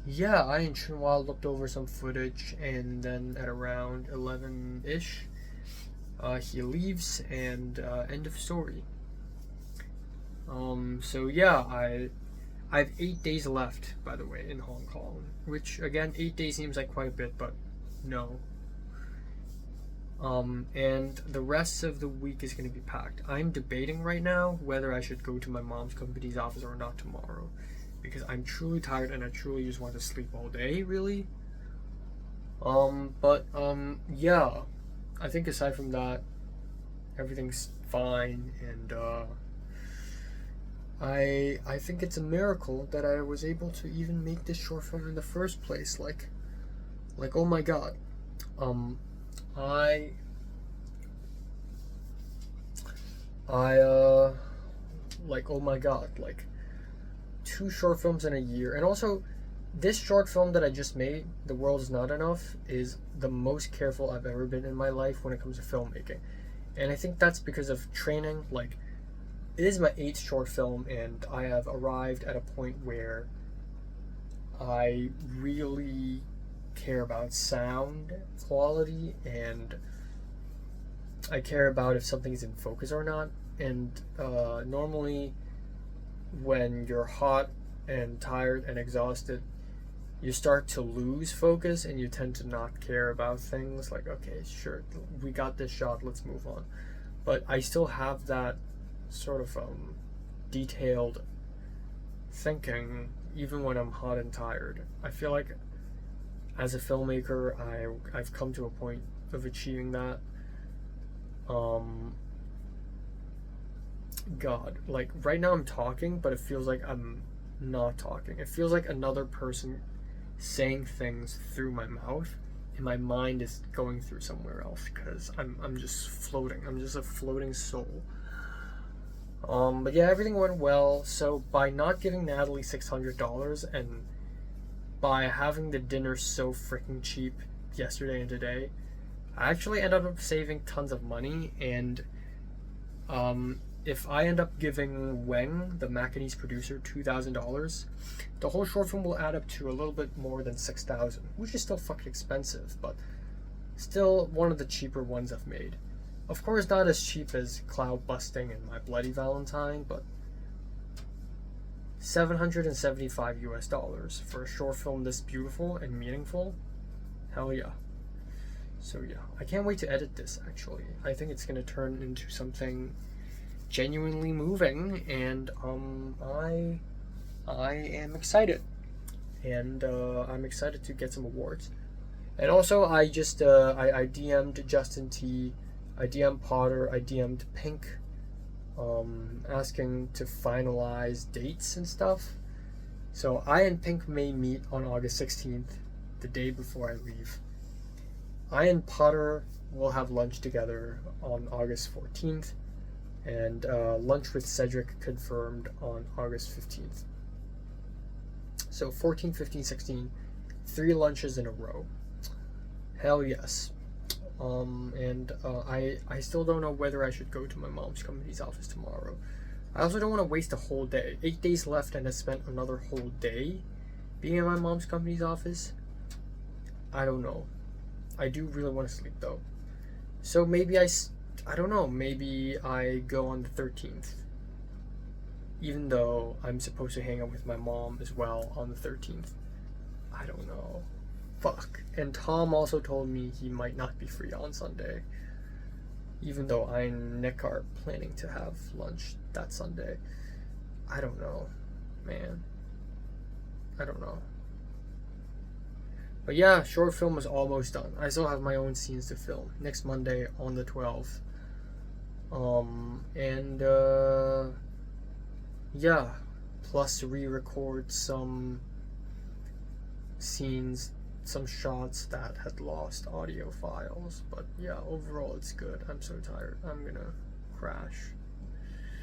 yeah, I and Chunhua looked over some footage, and then at around 11-ish, he leaves, and end of story. So yeah, I have 8 days left, by the way, in Hong Kong, which, again, 8 days seems like quite a bit, but no. And the rest of the week is going to be packed. I'm debating right now whether I should go to my mom's company's office or not tomorrow, because I'm truly tired and I truly just want to sleep all day, really. Yeah, I think aside from that, everything's fine, and I think it's a miracle that I was able to even make this short film in the first place. Like oh my god. Like, oh my god, like 2 short films in a year. And also, this short film that I just made, The World Is Not Enough, is the most careful I've ever been in my life when it comes to filmmaking. And I think that's because of training. Like, it is my 8th short film, and I have arrived at a point where I really care about sound quality, and I care about if something's in focus or not. And normally when you're hot and tired and exhausted, you start to lose focus and you tend to not care about things. Like, okay, sure, we got this shot, let's move on. But I still have that sort of detailed thinking even when I'm hot and tired. I feel like as a filmmaker, I've come to a point of achieving that. God, like right now I'm talking, but it feels like I'm not talking. It feels like another person saying things through my mouth, and my mind is going through somewhere else, because I'm just floating. I'm just a floating soul. But yeah, everything went well. So by not giving Natalie $600 and by having the dinner so freaking cheap yesterday and today, I actually ended up saving tons of money. And if I end up giving Weng, the Macanese producer, $2,000, the whole short film will add up to a little bit more than $6,000, which is still fucking expensive, but still one of the cheaper ones I've made. Of course, not as cheap as Cloud Busting and My Bloody Valentine, but $775 for a short film this beautiful and meaningful. Hell yeah. So yeah, I can't wait to edit this, actually. I think it's going to turn into something genuinely moving, and I am excited. And I'm excited to get some awards. And also, I just I DM'd Justin T, I DM'd Potter, I DM'd Pink, asking to finalize dates and stuff. So I and Pink may meet on August 16th, the day before I leave. I and Potter will have lunch together on August 14th, and lunch with Cedric confirmed on August 15th. So 14, 15, 16, 3 lunches in a row. Hell yes. I still don't know whether I should go to my mom's company's office tomorrow. I also don't want to waste a whole day. 8 days left, and I spent another whole day being in my mom's company's office. I don't know. I do really want to sleep though. So maybe I don't know, maybe I go on the 13th. Even though I'm supposed to hang out with my mom as well on the 13th. I don't know. Fuck. And Tom also told me he might not be free on Sunday. Even though I and Nick are planning to have lunch that Sunday. I don't know, man. I don't know. But yeah, short film is almost done. I still have my own scenes to film next Monday on the 12th. Yeah, plus re-record some scenes, some shots that had lost audio files. But yeah, overall it's good. I'm so tired. I'm gonna crash.